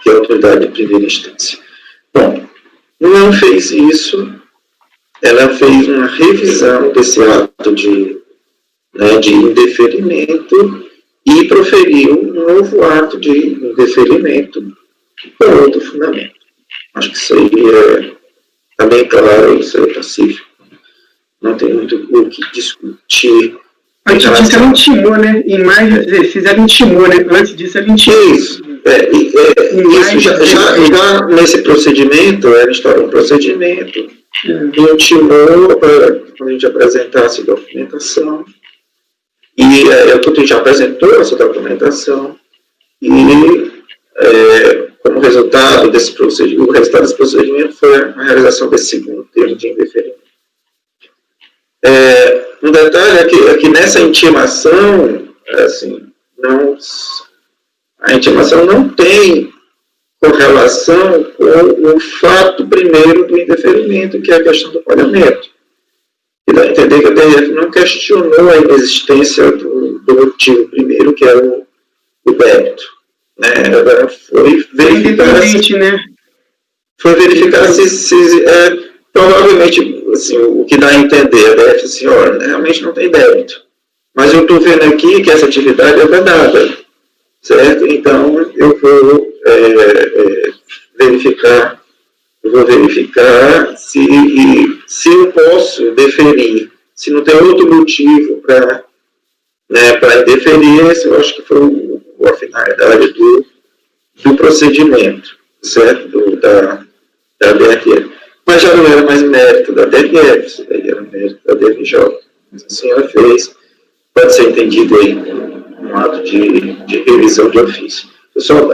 que é a autoridade de primeira instância. Bom, não fez isso, ela fez uma revisão desse ato de indeferimento e proferiu um novo ato de indeferimento com outro fundamento. Acho que isso aí está bem claro, isso é pacífico. Não tem muito o que discutir.
Antes disso ela intimou, né? Em mais de 16 ela intimou, né? Antes disso ela intimou.
Isso. Isso já nesse procedimento, ela instaurou um procedimento, intimou para a gente apresentasse documentação, e o contribuinte apresentou essa documentação, e como resultado desse procedimento, o resultado desse procedimento foi a realização desse segundo termo de indeferimento. Um detalhe é que nessa intimação, a intimação não tem correlação com o fato primeiro do indeferimento, que é a questão do pagamento. E dá a entender que a DRF não questionou a inexistência do motivo primeiro, que é o débito. Agora foi verificar se provavelmente assim, o que dá a entender, a DF, assim, olha, realmente não tem débito. Mas eu estou vendo aqui que essa atividade é vedada, certo? Então, eu vou verificar se eu posso deferir, se não tem outro motivo para deferir, esse eu acho que foi a finalidade do procedimento, certo? Da DRF. Mas já não era mais mérito da DRF, isso daí era mérito da DRJ. Mas a senhora fez, pode ser entendido aí um ato de revisão de ofício. Pessoal,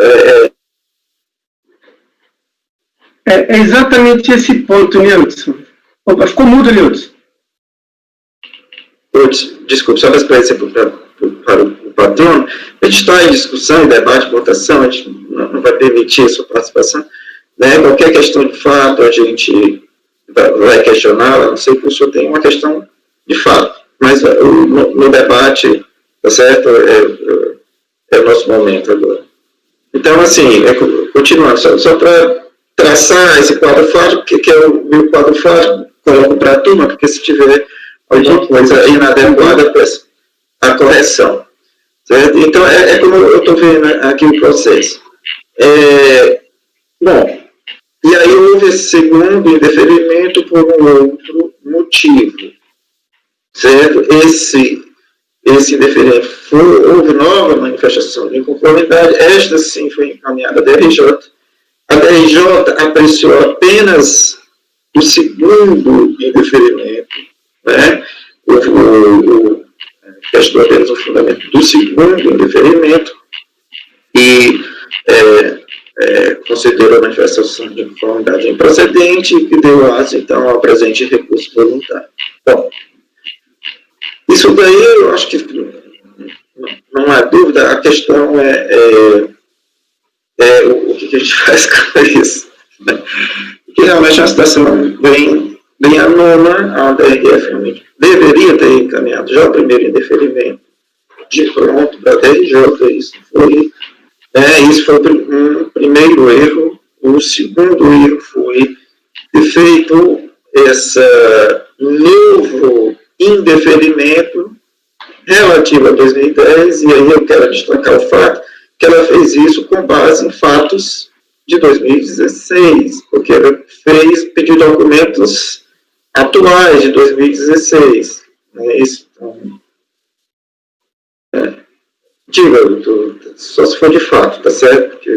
É exatamente esse ponto, Nilson. Opa, ficou mudo, Nilson.
Desculpe, só para esclarecer para o patrono, a gente está em discussão, em debate, votação, a gente não vai permitir a sua participação. Né? Qualquer questão de fato, a gente vai questionar, não sei que o senhor tem uma questão de fato, mas no debate, tá certo? É o nosso momento agora. Então, assim, continuando, só para traçar esse quadro fático, que é o meu quadro fático, coloco para a turma, porque se tiver alguma coisa inadequada, peço a correção. Certo? Então, como eu estou vendo aqui o processo. Bom, e aí houve esse segundo indeferimento por um outro motivo. Certo? Esse indeferimento houve nova manifestação de inconformidade, esta sim foi encaminhada à DRJ. A DRJ apreciou apenas o segundo indeferimento, né? Questionou apenas o fundamento do segundo indeferimento e considerou a manifestação de inconformidade improcedente e que deu aso, então, ao presente recurso voluntário. Bom, isso daí eu acho que não há dúvida, a questão o que a gente faz com isso. Né? Porque realmente é uma situação bem anômala, a DRF realmente deveria ter encaminhado já o primeiro indeferimento de pronto para a DRJ, isso foi um primeiro erro. O segundo erro foi ter feito esse novo indeferimento relativo a 2010, e aí eu quero destacar o fato que ela fez isso com base em fatos de 2016, porque ela pediu documentos atuais de 2016. Né? Isso, então, diga, só se for de fato, tá certo? Porque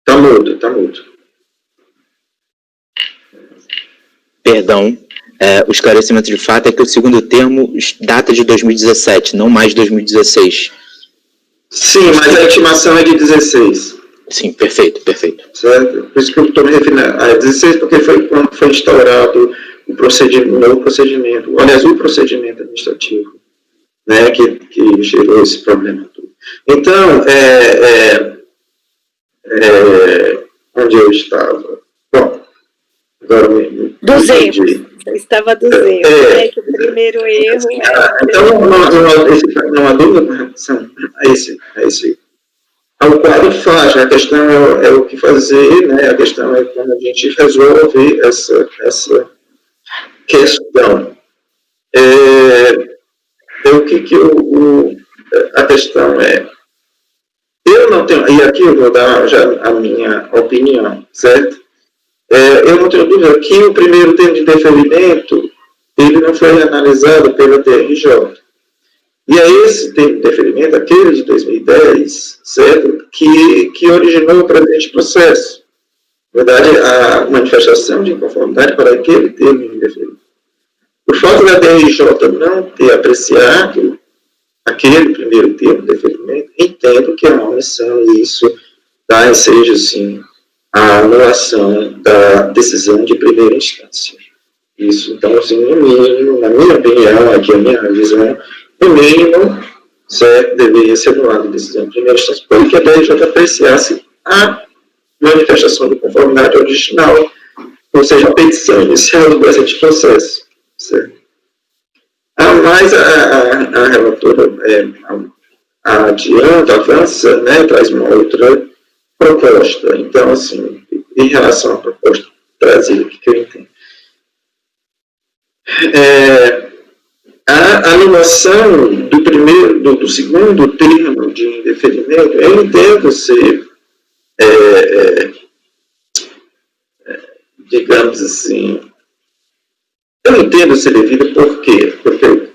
tá mudo.
Perdão, o esclarecimento de fato é que o segundo termo data de 2017, não mais 2016.
Sim, mas a intimação é de 16.
Sim, perfeito.
Certo? Por isso que eu estou me referindo a 16, porque foi quando foi instaurado o procedimento administrativo, né, que gerou esse problema todo. Então, onde eu estava? Bom, agora
dos erros. Você estava dos erros, que o primeiro erro
então, não há dúvida com relação a esse ao quadro fático. A questão é o que fazer, né? A questão é como a gente resolve essa questão. A questão é, eu não tenho, e aqui eu vou dar já a minha opinião, certo? Eu não tenho dúvida que o primeiro termo de deferimento, ele não foi analisado pela DRJ. E é esse termo de deferimento, aquele de 2010, certo? Que originou o presente processo. Na verdade, a manifestação de inconformidade para aquele termo de deferimento. Por falta da DRJ não ter apreciado aquele primeiro termo de deferimento, entendo que é uma omissão e isso seja, assim, a anulação da decisão de primeira instância. Isso, então, assim, no mínimo, na minha opinião, aqui a minha visão, no mínimo, certo, deveria ser anulada a decisão de primeira instância, porque a DRJ apreciasse a manifestação de conformidade original, ou seja, a petição inicial do presente processo. Certo? Mas a relatora adianta, avança, né, traz uma outra proposta. Então, assim, em relação à proposta trazida, o que eu entendo? A anulação do segundo termo de indeferimento, eu entendo ser, digamos assim, eu entendo ser devido por quê? Porque eu,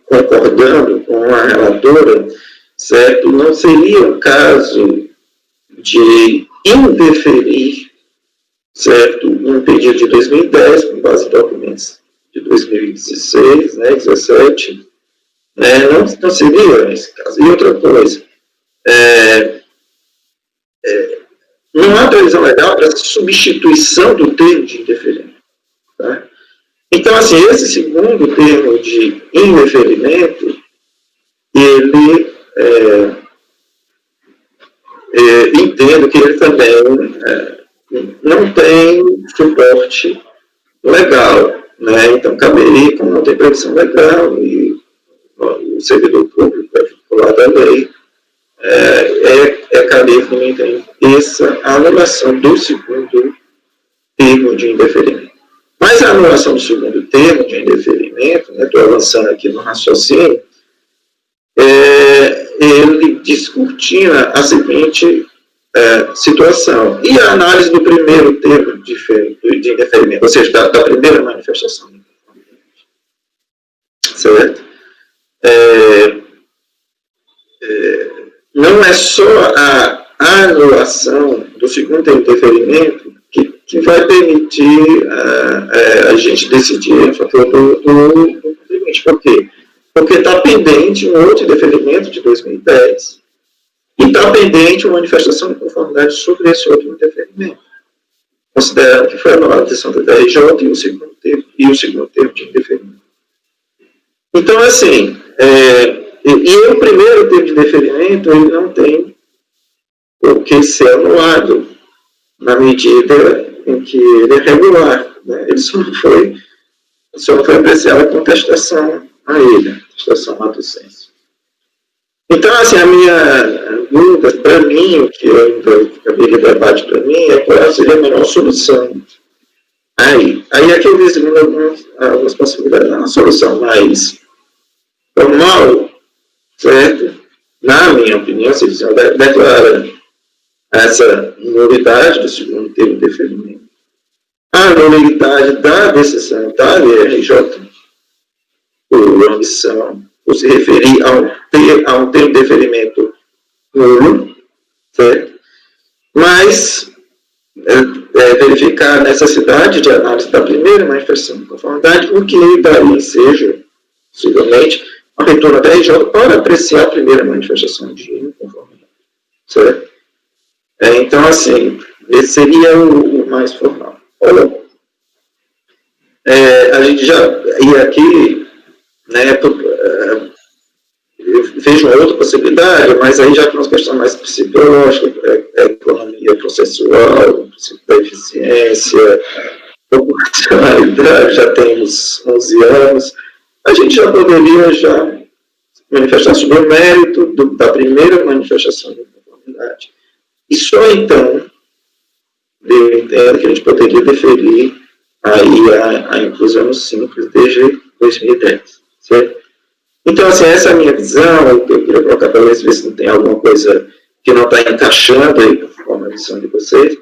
concordando com a relatora, certo, não seria o caso de indeferir, certo, um pedido de 2010, com base em documentos de 2016, né, 17, né, não seria esse caso. E outra coisa, não há previsão legal para substituição do termo de indeferimento. Tá? Então, assim, esse segundo termo de indeferimento, ele entendo que ele também não tem suporte legal, né? Então caberia, como não tem previsão legal e o servidor público é vinculado à lei, cabível, não entendo, essa anulação do segundo termo de indeferimento. Mas a anulação do segundo termo de indeferimento, estou avançando aqui no raciocínio, ele descortina a seguinte situação. E a análise do primeiro termo de indeferimento, ou seja, da primeira manifestação. Certo? Não é só a anulação do segundo termo de indeferimento que vai permitir a gente decidir em favor do contribuinte. Por quê? Porque está pendente um outro indeferimento de 2010 e está pendente uma manifestação de conformidade sobre esse outro indeferimento, considerando que foi anulada a decisão da DRJ e o segundo termo de indeferimento. Então, assim, e o primeiro termo de indeferimento, ele não tem o que ser anulado, na medida em que ele é regular, né? Ele só não foi apreciada a contestação a ele, contestação lato sensu. Então, assim, a minha dúvida, para mim, o que ainda caberia debate para mim, é qual seria a melhor solução. Aí é que eu vislumbro algumas possibilidades. Uma solução mais formal, certo? Na minha opinião, se eles declara essa nulidade do segundo termo de indeferimento, a nulidade da decisão da DRJ, por omissão, por se referir a um termo de indeferimento nulo, certo? Mas verificar a necessidade de análise da primeira manifestação de conformidade, o que daí seja, possivelmente, a retorno da DRJ para apreciar a primeira manifestação de inconformidade, certo? Então, assim, esse seria o mais formal. Olha, a gente já ia aqui, né, eu vejo uma outra possibilidade, mas aí já tem umas questões mais psicológicas, economia processual, o princípio da eficiência, proporcionalidade, já temos 11 anos, a gente já poderia manifestar sobre o mérito da primeira manifestação de conformidade. E só então, eu entendo que a gente poderia deferir aí a inclusão no simples desde 2010, certo? Então, assim, essa é a minha visão. Eu queria colocar para ver se não tem alguma coisa que não está encaixando aí com a visão de vocês.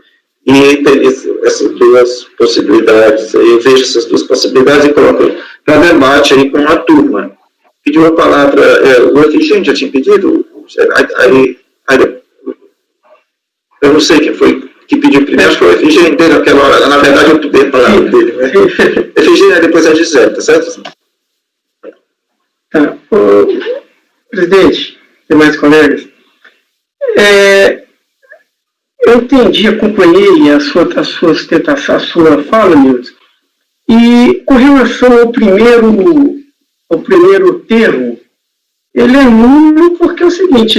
E tem essas duas possibilidades. Eu vejo essas duas possibilidades e coloco para debate aí com a turma. Pediu a palavra, o Efigênio já tinha pedido? Aí, eu não sei quem foi que pediu primeiro, acho que foi o Efigênio dele naquela hora. Na verdade, eu pedi a palavra dele, né? Efigênio, depois a Gisele, tá certo?
Tá. Presidente, demais colegas, eu entendi, acompanhei a sua fala, Milton, e com relação ao primeiro termo, ele é nulo porque é o seguinte,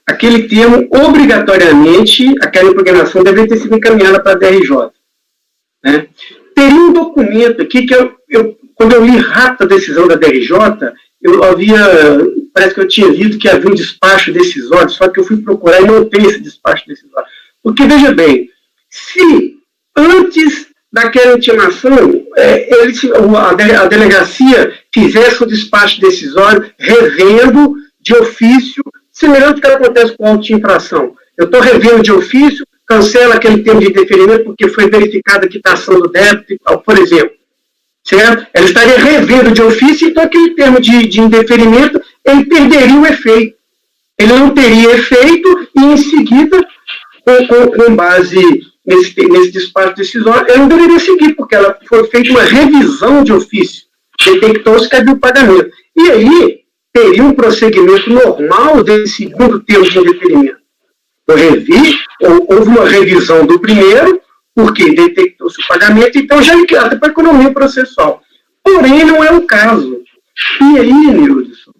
aquele termo, obrigatoriamente, aquela impugnação deveria ter sido encaminhada para a DRJ. Né? Teria um documento aqui que quando eu li rápido a decisão da DRJ, parece que eu tinha lido que havia um despacho decisório, só que eu fui procurar e não tem esse despacho decisório. Porque, veja bem, se antes daquela intimação, a delegacia fizesse o despacho decisório revendo de ofício, semelhante ao que acontece com auto de infração. Eu estou revendo de ofício, cancela aquele termo de indeferimento porque foi verificada a quitação do débito, por exemplo. Certo? Ela estaria revendo de ofício, então aquele termo de indeferimento, ele perderia o efeito. Ele não teria efeito e, em seguida, com base nesse despacho decisório, ele não deveria seguir, porque ela foi feita uma revisão de ofício. Detectou-se que havia o pagamento. E aí, teria um prosseguimento normal desse segundo termo de indeferimento. Eu revi, houve uma revisão do primeiro, porque detectou-se o pagamento, então já liquidado para a economia processual. Porém, não é o caso. E aí, Nilson,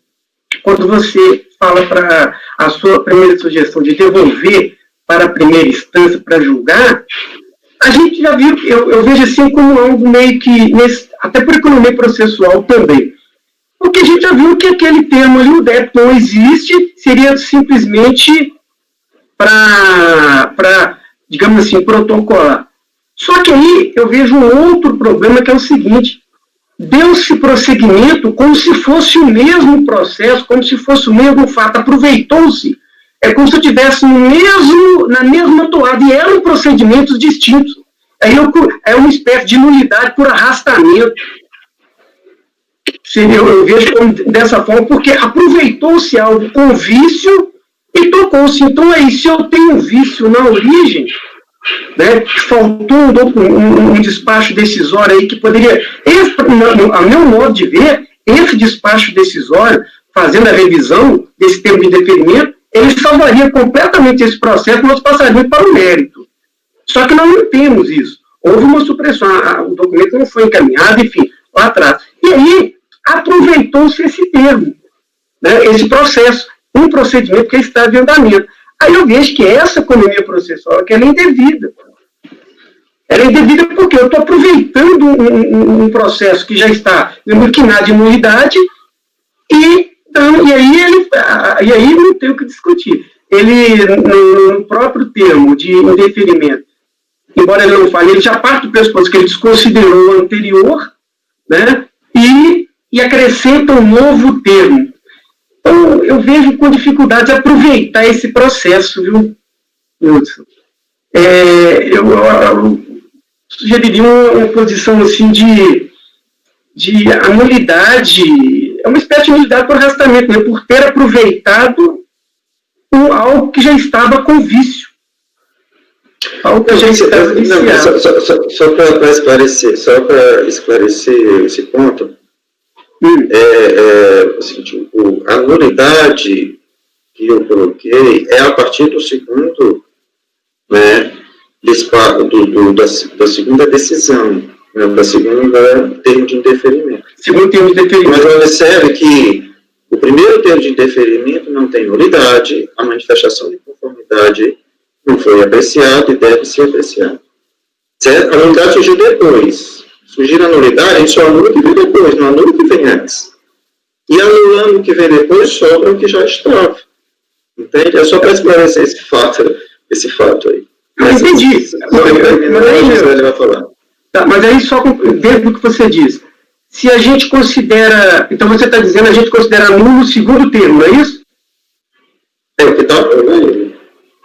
quando você fala para a sua primeira sugestão de devolver para a primeira instância para julgar, a gente já viu, eu vejo assim como algo meio que, até por economia processual também. Porque a gente já viu que aquele termo ali, o débito não existe, seria simplesmente para, digamos assim, protocolar. Só que aí eu vejo um outro problema, que é o seguinte: deu-se prosseguimento como se fosse o mesmo processo, como se fosse o mesmo fato, aproveitou-se, é como se eu estivesse na mesma toada, e eram procedimentos distintos. Aí é uma espécie de nulidade por arrastamento. Eu vejo dessa forma, porque aproveitou-se algo com vício e tocou-se. Então, aí, se eu tenho vício na origem, né, faltou um despacho decisório aí que poderia, a meu modo de ver, esse despacho decisório, fazendo a revisão desse termo de indeferimento, ele salvaria completamente esse processo e nós passaríamos para o mérito. Só que nós não temos isso. Houve uma supressão, o documento não foi encaminhado, enfim, lá atrás. E aí, aproveitou-se esse termo, né, esse processo, um procedimento que está em andamento. Aí eu vejo que essa economia processual que ela é indevida. Ela é indevida porque eu estou aproveitando um processo que já está inquinado de nulidade e aí não tem o que discutir. Ele, no próprio termo de indeferimento, embora ele não fale, ele já parte do pressuposto que ele desconsiderou o anterior, né, e acrescenta um novo termo. Então, eu vejo com dificuldade de aproveitar esse processo, viu, Wilson? Eu sugeriria uma posição assim de anulidade, é uma espécie de anulidade por arrastamento, né, por ter aproveitado algo que já estava com vício. Algo que já estava viciado.
Só para esclarecer esse ponto, a nulidade que eu coloquei é a partir do segundo, né, da segunda decisão, né, da segunda termo de indeferimento.
Segundo termo de indeferimento.
Mas observe que o primeiro termo de indeferimento não tem nulidade, a manifestação de conformidade não foi apreciada e deve ser apreciada. Certo? A nulidade surgiu depois. Surgir a nulidade, a gente só anula o que vem depois, não anula o que vem antes. E anulando o que vem depois, sobra o que já estava. Entende? É só para esclarecer esse fato aí.
Mas entendi.
Ele vai falar.
Tá, mas aí, só dentro do que você diz, se a gente considera. Então você está dizendo a gente considera nulo o segundo termo, não é isso?
É o que está.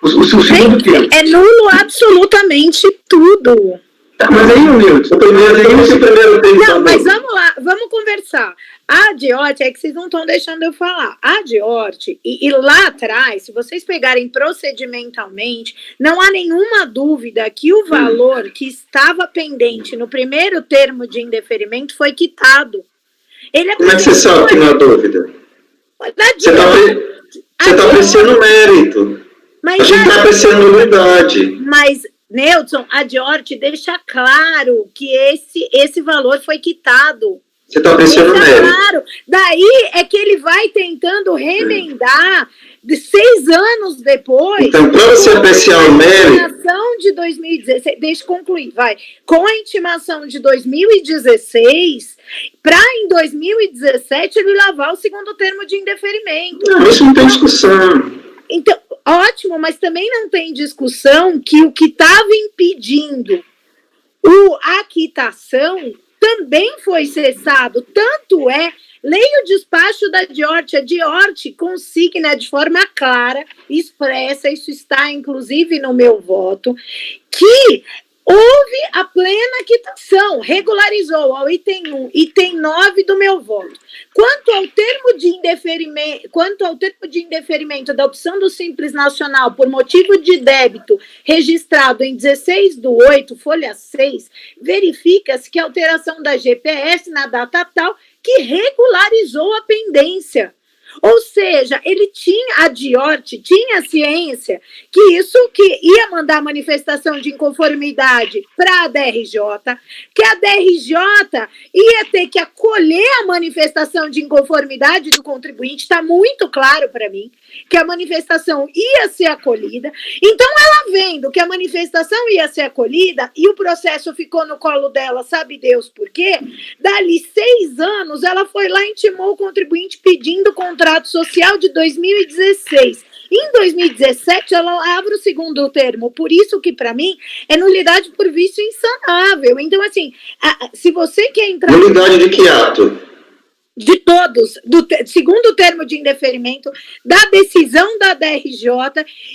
O segundo termo.
É nulo absolutamente tudo.
Tá, mas aí, Nilson,
primeiro tem.
Não, mas vamos lá, vamos conversar. A ADIORT, é que vocês não estão deixando eu falar. A ADIORT, e lá atrás, se vocês pegarem procedimentalmente, não há nenhuma dúvida que o valor que estava pendente no primeiro termo de indeferimento foi quitado.
Como é que você sabe que não há dúvida? Você está apreciando mérito.
Mas
a gente está apreciando nulidade.
Mas, Neudson, a ADIORT deixa claro que esse valor foi quitado.
Você está apreciando mérito.
Claro. Daí é que ele vai tentando remendar de 6 anos depois.
Então, para você apreciar o mérito.
Com a intimação de 2016, deixa eu concluir, vai. Com a intimação de 2016, para em 2017 ele lavar o segundo termo de indeferimento.
Não, isso não tem discussão.
Então, ótimo, mas também não tem discussão que o que estava impedindo a quitação também foi cessado, tanto é, leia o despacho da Diort, a Diort consigna de forma clara, expressa, isso está inclusive no meu voto, que houve a plena quitação, regularizou ao item 1, item 9 do meu voto. Quanto ao termo de indeferimento da opção do Simples Nacional por motivo de débito registrado em 16/8, folha 6, verifica-se que a alteração da GPS na data tal que regularizou a pendência. Ou seja, a Diort tinha ciência que isso que ia mandar manifestação de inconformidade para a DRJ, que a DRJ ia ter que acolher a manifestação de inconformidade do contribuinte, está muito claro para mim, que a manifestação ia ser acolhida. Então, ela vendo que a manifestação ia ser acolhida e o processo ficou no colo dela, sabe Deus por quê? Dali 6 anos, ela foi lá e intimou o contribuinte pedindo contrato social de 2016. Em 2017, ela abre o segundo termo, por isso que, para mim, é nulidade por vício insanável. Então, assim, se você quer entrar...
Nulidade de que ato?
De todos, do segundo termo de indeferimento, da decisão da DRJ,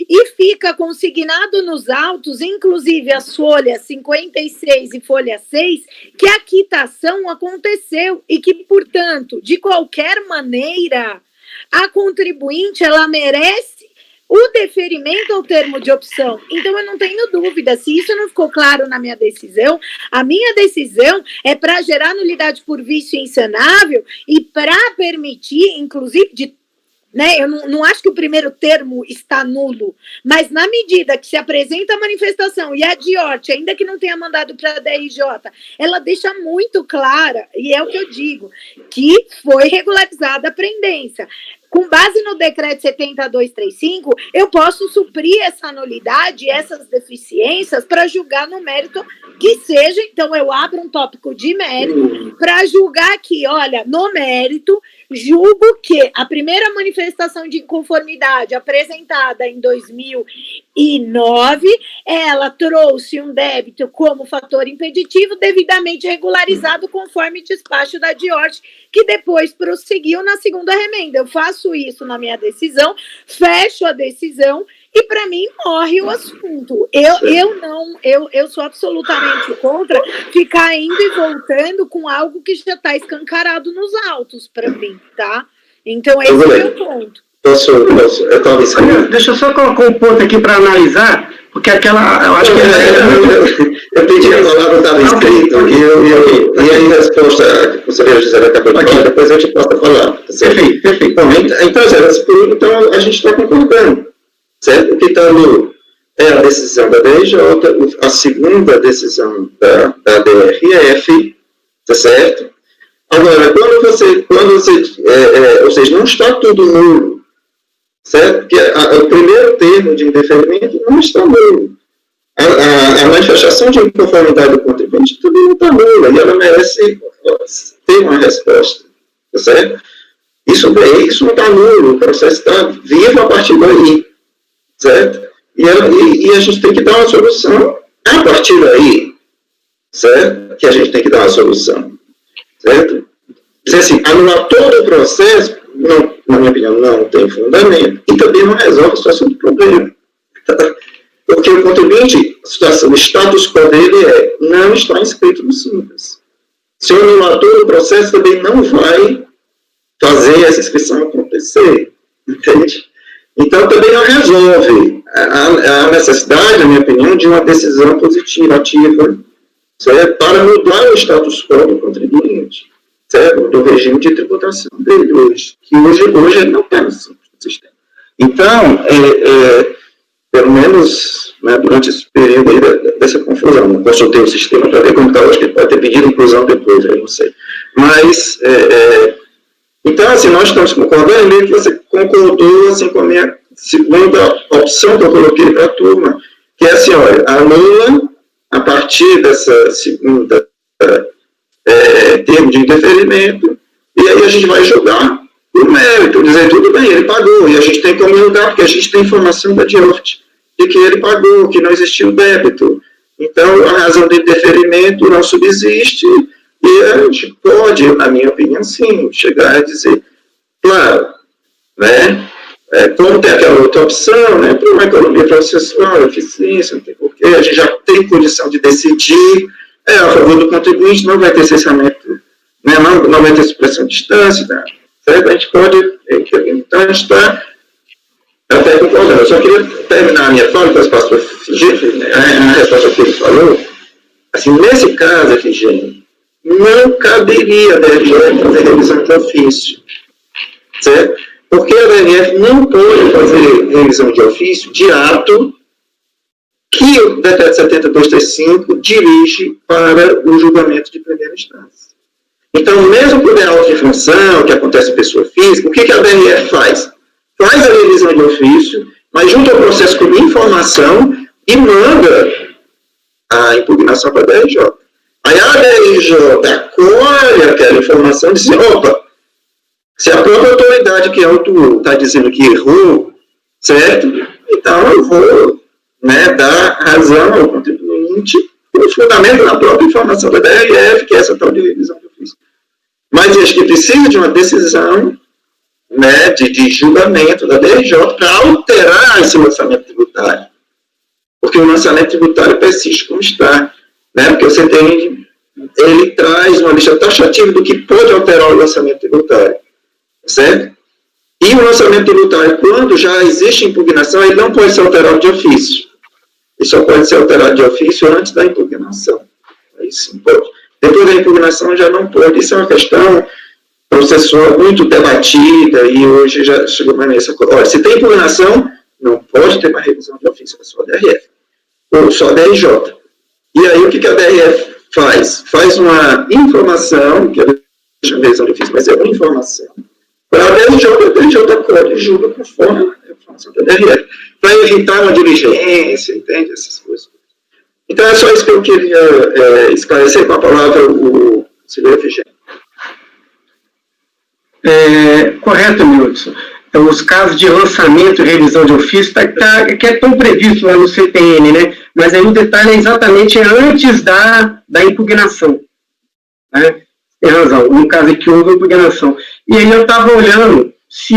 e fica consignado nos autos, inclusive as folhas 56 e folha 6, que a quitação aconteceu e que, portanto, de qualquer maneira, a contribuinte, ela merece o deferimento ao termo de opção. Então, eu não tenho dúvida, se isso não ficou claro na minha decisão, a minha decisão é para gerar nulidade por vício insanável e para permitir, inclusive, eu não acho que o primeiro termo está nulo, mas na medida que se apresenta a manifestação e a Diort, ainda que não tenha mandado para a DRJ, ela deixa muito clara, e é o que eu digo, que foi regularizada a pendência. Com base no decreto 70.235, eu posso suprir essa nulidade, essas deficiências, para julgar no mérito que seja. Então, eu abro um tópico de mérito para julgar que, olha, no mérito, julgo que a primeira manifestação de inconformidade apresentada em 2009, ela trouxe um débito como fator impeditivo devidamente regularizado conforme despacho da Diort, que depois prosseguiu na segunda remenda. Eu faço isso na minha decisão, fecho a decisão e, para mim, morre o assunto. Eu sou absolutamente contra ficar indo e voltando com algo que já está escancarado nos autos, para mim, tá? Então, esse é o meu ponto.
Deixa eu só colocar um ponto aqui para analisar, porque aquela... Eu acho que
eu pedi a palavra, estava escrito, e aí a resposta que a conselheira Gisele acabou de falar, depois eu te posso falar. Perfeito. Então, a gente está concordando, certo? O que está no... é a decisão da DRJ, a segunda decisão da DRF, tá certo? Agora, quando você ou seja, não está tudo nulo, certo? Porque o primeiro termo de indeferimento não está nulo. A manifestação de inconformidade do contribuinte também não está nula, e ela merece ter uma resposta, tá certo? Isso não está nulo, o processo está vivo a partir daí, certo? E a gente tem que dar uma solução a partir daí, certo? Que a gente tem que dar uma solução, certo? Dizer assim, anular todo o processo, não, na minha opinião, não tem fundamento, e também não resolve a situação do problema. Porque o contribuinte, o status quo dele não está inscrito no Simples. Se eu anular todo o processo, também não vai fazer essa inscrição acontecer, entende? Então, também não resolve a necessidade, na minha opinião, de uma decisão positiva, ativa, certo? Para mudar o status quo do contribuinte, certo? Do regime de tributação dele hoje, que hoje ele não tem no sistema. Então, pelo menos, né, durante esse período aí dessa confusão, não consultei o sistema para ver como está, acho que ele pode ter pedido inclusão depois, eu não sei. Mas, então, assim, nós estamos concordando, meio que você concordou, assim, com a minha segunda opção que eu coloquei para a turma, que é assim, olha, anula, a partir dessa segunda termo de indeferimento, e aí a gente vai julgar o mérito, dizer, tudo bem, ele pagou, e a gente tem como julgar, porque a gente tem informação da Diort, de que ele pagou, que não existiu débito, Então, a razão de deferimento não subsiste e a gente pode, na minha opinião, sim, chegar a dizer, claro, né, como tem aquela outra opção, né, por uma economia processual, eficiência, não tem porquê, a gente já tem condição de decidir, a favor do contribuinte, não vai ter cessamento, né, não vai ter supressão de distância, tá, certo? A gente pode, então a gente está até concordando. Eu só queria terminar a minha fala, depois passo para o Efigênio, a resposta ao que ele falou. Assim, nesse caso, Efigênio, não caberia a DRF fazer revisão de ofício, certo? Porque a DRF não pode fazer revisão de ofício de ato que o decreto 7235 dirige para o julgamento de primeira instância. Então, mesmo por auto de função, que acontece em pessoa física, o que a DRF faz? Faz a revisão de ofício, mas junto ao processo com informação e manda a impugnação para a DRJ. Aí a DRJ acolhe aquela informação e diz, opa, se a própria autoridade que autuou está dizendo que errou, certo? Então eu vou, né, dar razão ao contribuinte com fundamento na própria informação da DRF, que é essa tal de revisão de ofício. Mas acho que precisa de uma decisão, né, de julgamento da DRJ para alterar esse lançamento tributário. Porque o lançamento tributário persiste como está. Né, porque você tem, ele traz uma lista taxativa do que pode alterar o lançamento tributário. Certo? E o lançamento tributário, quando já existe impugnação, ele não pode ser alterado de ofício. Ele só pode ser alterado de ofício antes da impugnação. Aí sim pode. Depois da impugnação já não pode. Isso é uma questão processual muito debatida e hoje já chegou mais nessa coisa. Olha, se tem impugnação, não pode ter uma revisão de ofício, é só a DRF. Ou só a DRJ. E aí o que a DRF faz? Faz uma informação, que eu chamo de revisão de ofício, mas é uma informação. Para a DRJ acolhe e julga conforme a informação da DRF. Para evitar uma diligência, entende? Essas coisas. Então é só isso que eu queria esclarecer com a palavra o senhor Efigênio.
Correto, Milton. Então, os casos de lançamento e revisão de ofício que é tão previsto lá no CTN, né? Mas aí o detalhe é exatamente antes da impugnação. Né? Tem razão, no caso em que houve impugnação. E aí eu estava olhando se,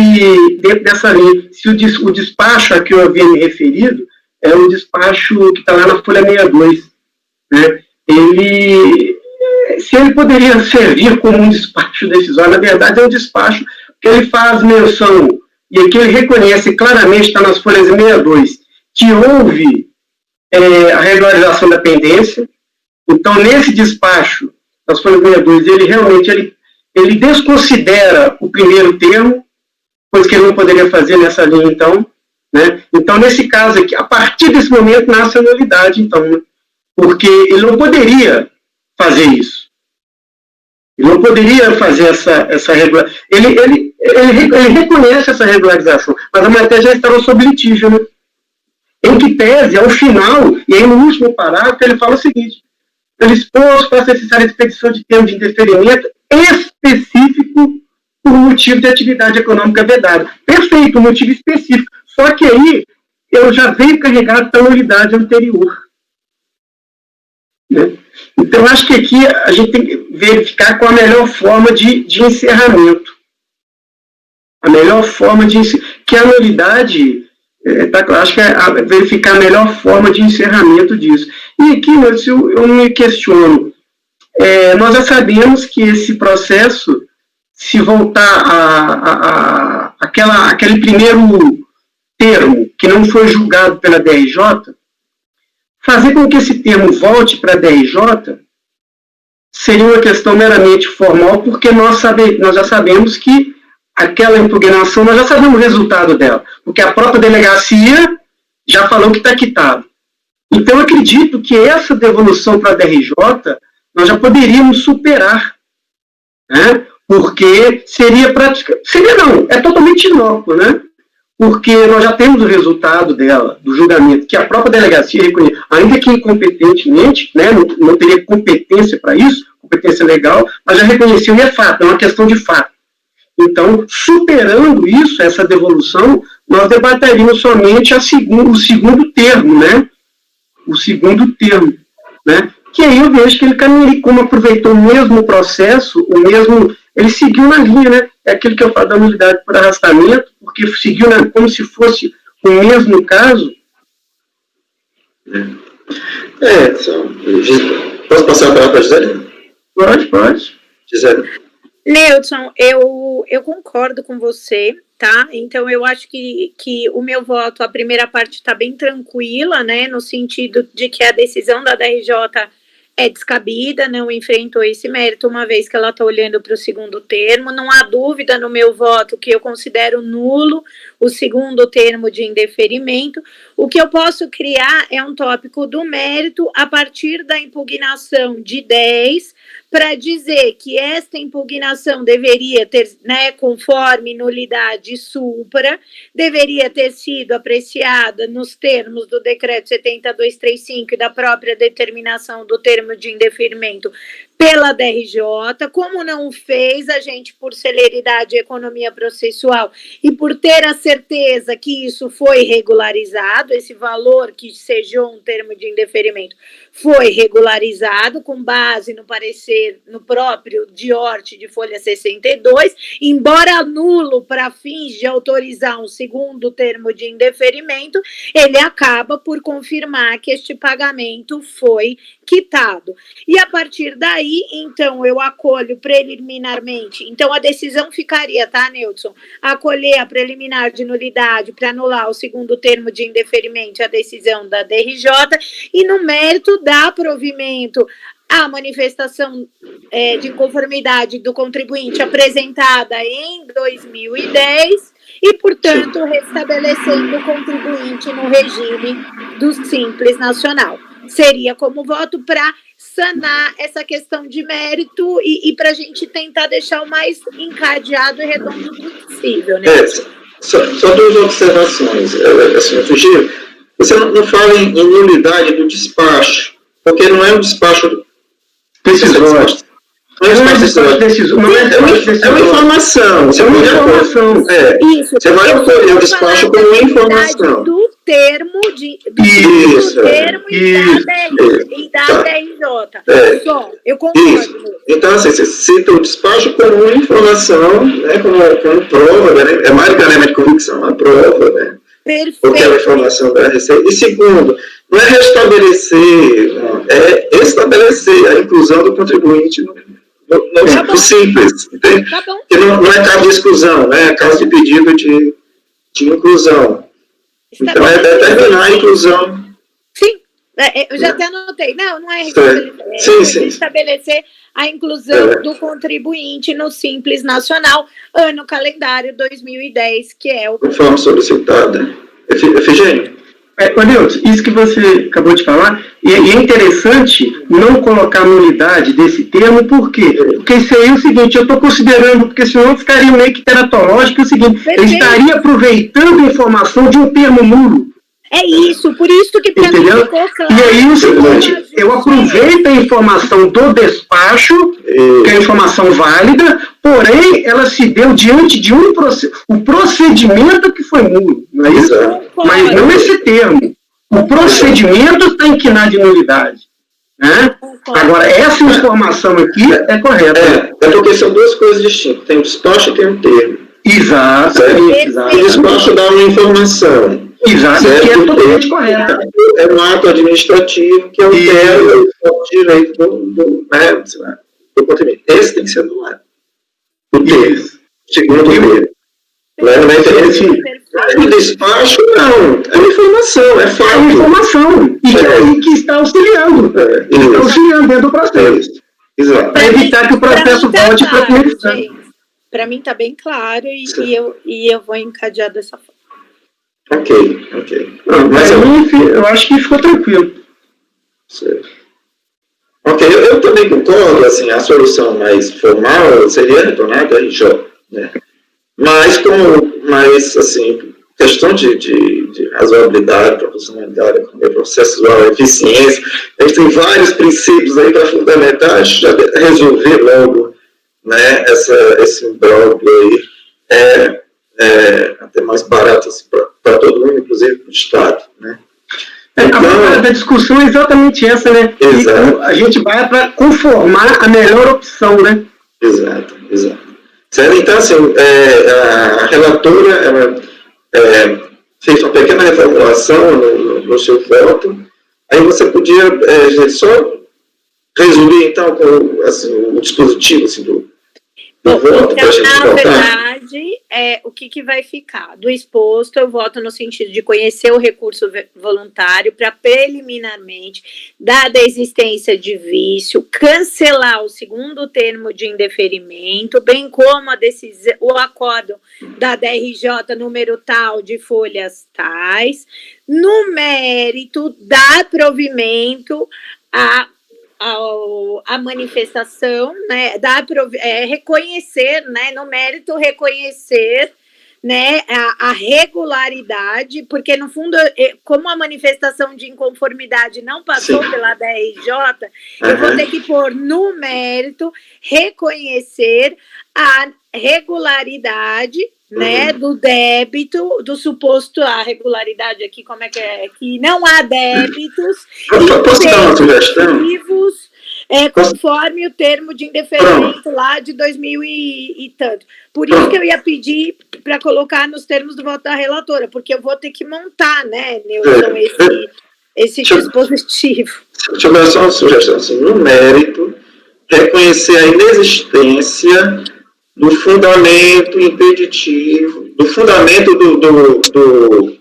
dentro dessa linha, se o despacho a que eu havia me referido é o despacho que está lá na folha 62. Né? Se ele poderia servir como um despacho decisório, na verdade é um despacho que ele faz menção, e aqui ele reconhece claramente, está nas folhas 62, que houve a regularização da pendência. Então, nesse despacho, das folhas 62, ele realmente ele desconsidera o primeiro termo, coisa que ele não poderia fazer nessa linha, então. Né? Então, nesse caso aqui, a partir desse momento, nasce a nulidade, então, né? Porque ele não poderia fazer isso. Ele não poderia fazer essa regularização. Ele reconhece essa regularização, mas a matéria já estava sob litígio, né? Em que tese, ao final, e aí no último parágrafo, ele fala o seguinte: ele expôs para necessária expedição de termo de indeferimento específico por motivo de atividade econômica vedada. Perfeito, um motivo específico. Só que aí eu já venho carregado da nulidade anterior. Né? Então, acho que aqui a gente tem que verificar qual a melhor forma de encerramento. A melhor forma de encerramento. Que a nulidade, acho que é verificar a melhor forma de encerramento disso. E aqui, eu me questiono. Nós já sabemos que esse processo, se voltar aquele primeiro termo que não foi julgado pela DRJ, fazer com que esse termo volte para a DRJ seria uma questão meramente formal, porque nós já sabemos que aquela impugnação, nós já sabemos o resultado dela, porque a própria delegacia já falou que está quitado. Então, eu acredito que essa devolução para a DRJ, nós já poderíamos superar, né? Porque é totalmente inócuo, né? Porque nós já temos o resultado dela, do julgamento, que a própria delegacia reconhece, ainda que incompetentemente, né, não teria competência para isso, competência legal, mas já reconheceu, e é fato, é uma questão de fato. Então, superando isso, essa devolução, nós debateríamos somente o segundo termo, né? O segundo termo. né? Que aí eu vejo que ele como aproveitou o mesmo processo, ele seguiu na linha, né? É aquilo que eu falo da nulidade por arrastamento, porque seguiu como se fosse o mesmo caso.
Posso passar a palavra para a Gisele?
Pode.
Gisele.
Neudson, eu concordo com você, tá? Então, eu acho que o meu voto, a primeira parte está bem tranquila, né? No sentido de que a decisão da DRJ é descabida, não enfrentou esse mérito, uma vez que ela está olhando para o segundo termo. Não há dúvida no meu voto que eu considero nulo o segundo termo de indeferimento. O que eu posso criar é um tópico do mérito a partir da impugnação de 10, para dizer que esta impugnação deveria ter, né, conforme nulidade supra, deveria ter sido apreciada nos termos do decreto 7235 e da própria determinação do termo de indeferimento pela DRJ. Como não o fez, a gente, por celeridade e economia processual e por ter a certeza que isso foi regularizado, esse valor que sejou um termo de indeferimento foi regularizado com base no parecer, no próprio Diort de folha 62, embora nulo para fins de autorizar um segundo termo de indeferimento, ele acaba por confirmar que este pagamento foi quitado. E a partir daí, então, eu acolho preliminarmente, então a decisão ficaria, tá, Neudson? Acolher a preliminar de nulidade para anular o segundo termo de indeferimento, a decisão da DRJ, e no mérito dá provimento à manifestação de inconformidade do contribuinte apresentada em 2010 e, portanto, restabelecendo o contribuinte no regime do Simples Nacional. Seria como voto para sanar essa questão de mérito e para a gente tentar deixar o mais encadeado e redondo possível, né?
Só duas observações. Assim, eu sugiro, você não fala em nulidade do despacho, porque não é um despacho decisório. Não é um despacho decisório. É uma informação. Você vai acolher o despacho como uma informação.
Do termo e da DRJ. Só, eu concordo.
Então, assim, você cita o despacho como uma informação, né, como prova, né, é mais que elemento de convicção, uma prova, né? Perfeito. Porque é uma informação da Receita. E segundo, não é restabelecer, não, é estabelecer a inclusão do contribuinte no Simples, entende? Tá bom. Que não é caso de exclusão, né? É caso de pedido de inclusão. Então, é determinar a inclusão.
Sim, eu já até anotei. Não é estabelecer a inclusão do contribuinte no Simples Nacional, ano calendário 2010, que é o...
Conforme solicitada. Efigênio?
Deus, isso que você acabou de falar, e é interessante não colocar nulidade desse termo, por quê? Porque isso aí é o seguinte, eu estou considerando, porque senão ficaria meio que teratológico, é o seguinte, ele estaria aproveitando a informação de um termo nulo.
É isso, por isso que para mim ficou claro.
E aí o seguinte, eu aproveito a informação do despacho, que é a informação válida, porém ela se deu diante de um procedimento que foi nulo, não é isso? Mas não esse termo. O procedimento está inquinado de nulidade. Né? Agora, essa informação aqui é correta.
É porque são duas coisas distintas. Tem o despacho e tem o termo.
Exato.
O despacho dá uma informação.
Exato, que é totalmente correta.
É um ato administrativo que altera o direito do contribuinte. Esse tem que ser anulado. O termo. Segundo o termo. O despacho, não. É uma informação, é fato. É uma informação. E que está auxiliando. Está auxiliando dentro do processo. Exato. Para evitar que o processo volte para a comissão.
Para mim está bem claro e eu vou encadear dessa forma.
Ok.
Mas eu acho que ficou tranquilo.
Certo. Ok, eu também concordo, assim, a solução mais formal seria retornar a DRJ, né? Mas, assim, questão de razoabilidade, proporcionalidade, economia processual, eficiência, a gente tem vários princípios aí para fundamentar, a gente já resolver logo, né, esse imbróglio aí, até mais barato assim, para todo mundo, inclusive para o Estado, né?
A da discussão é exatamente essa, né?
Exato.
A gente vai para conformar a melhor opção, né?
Exato. Certo? Então, assim, a relatora ela, fez uma pequena reformulação no seu voto. Aí você podia só resumir, então, com assim, o dispositivo assim, do voto para a gente
na
votar.
verdade, o que vai ficar? Do exposto, eu voto no sentido de conhecer o recurso voluntário para preliminarmente, dada a existência de vício, cancelar o segundo termo de indeferimento, bem como o acordo da DRJ número tal de folhas tais, no mérito, dar provimento a manifestação, né, reconhecer, né, no mérito reconhecer, né, a regularidade, porque no fundo, como a manifestação de inconformidade não passou pela DRJ, eu vou ter que pôr no mérito reconhecer a regularidade, né, do débito, do suposto, a regularidade aqui, como é que não há débitos
Posso dar uma sugestão?
Conforme o termo de indeferimento lá de 2000 e tanto. Por isso que eu ia pedir para colocar nos termos do voto da relatora, porque eu vou ter que montar, né, Nilson, esse dispositivo.
Deixa eu dar só uma sugestão, assim, no mérito, reconhecer a inexistência do fundamento impeditivo, do fundamento do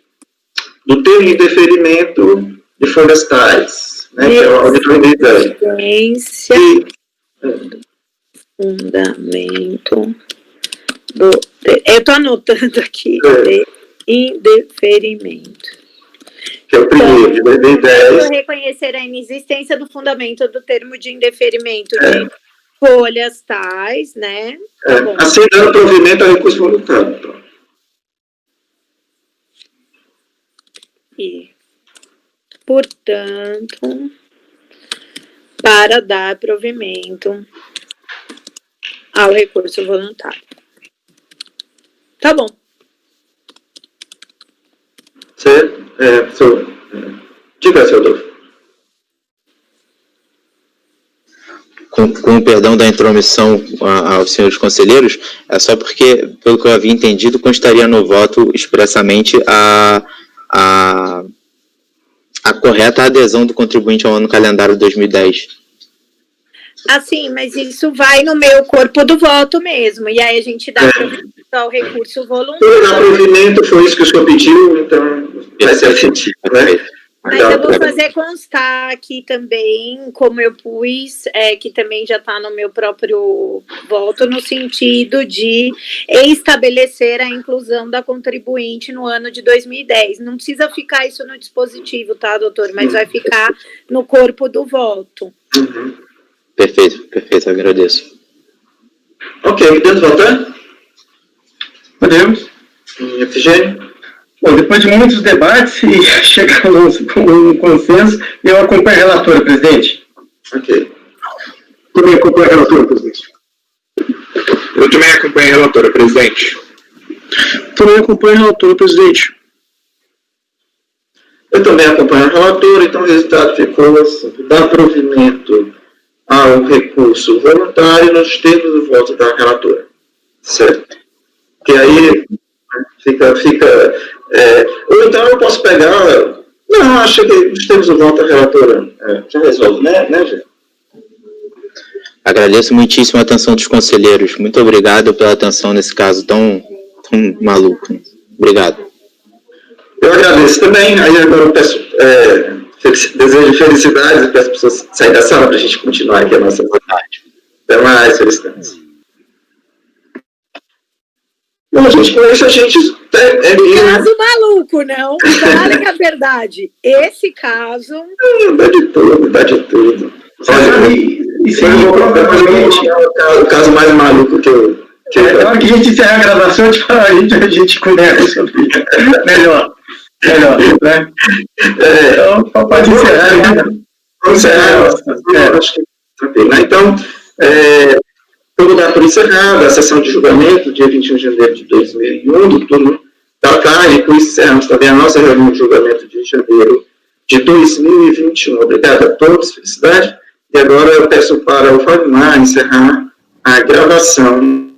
termo de indeferimento de folhas tais, né, que é a auditoria.
Existência, fundamento do... Eu estou anotando aqui, de indeferimento.
Que é o primeiro, de 2010.
Reconhecer a inexistência do fundamento do termo de indeferimento de folhas tais, né?
Assim, dando provimento ao recurso voluntário. Então.
E, portanto, para dar provimento ao recurso voluntário. Tá bom.
Certo? Diga, seu Adolfo.
Com o perdão da intromissão aos senhores conselheiros, é só porque, pelo que eu havia entendido, constaria no voto expressamente a correta adesão do contribuinte ao ano calendário 2010.
Assim, mas isso vai no meu corpo do voto mesmo, e aí a gente dá provimento ao recurso voluntário.
O provimento foi isso que o senhor pediu, então vai ser efetivo, né?
Mas eu vou fazer constar aqui também, como eu pus, que também já está no meu próprio voto, no sentido de estabelecer a inclusão da contribuinte no ano de 2010. Não precisa ficar isso no dispositivo, tá, doutor? Mas vai ficar no corpo do voto.
Uhum.
Perfeito, agradeço.
Ok, podemos votar?
Podemos.
Efigênio?
Bom, depois de muitos debates e chegamos com um consenso, eu acompanho a relatora, presidente.
Ok.
Também acompanho a relatora, presidente.
Eu também acompanho a relatora, presidente.
Também acompanho a relatora, presidente.
Eu também acompanho a relatora, então o resultado ficou assim: dar provimento ao recurso voluntário nos termos do voto da relatora. Certo? Que aí fica ou então eu posso pegar... Não, acho que nos termos do voto da relatora já resolve, né, Gê?
Agradeço muitíssimo a atenção dos conselheiros. Muito obrigado pela atenção nesse caso tão maluco. Obrigado.
Eu agradeço também. Aí agora eu peço, desejo felicidades e peço para pessoas saírem da sala para a gente continuar aqui a nossa vontade. Até mais, felicidades. Bom, gente, com isso a gente
Caso maluco, não? Olha a verdade. Esse caso...
Dá de tudo.
Isso aí, provavelmente,
o caso mais maluco que eu...
Na hora que a gente encerrar a gravação, a gente conversa sobre isso. Melhor, né? Então, pode encerrar, né?
Vamos encerrar. Acho que tranquilo, né? Então, eu vou dar por encerrada a sessão de julgamento, dia 21 de janeiro de 2001, do turno da tarde, e com isso encerramos também a nossa reunião de julgamento de janeiro de 2021. Obrigado a todos, felicidade. E agora eu peço para o Fagmar encerrar a gravação.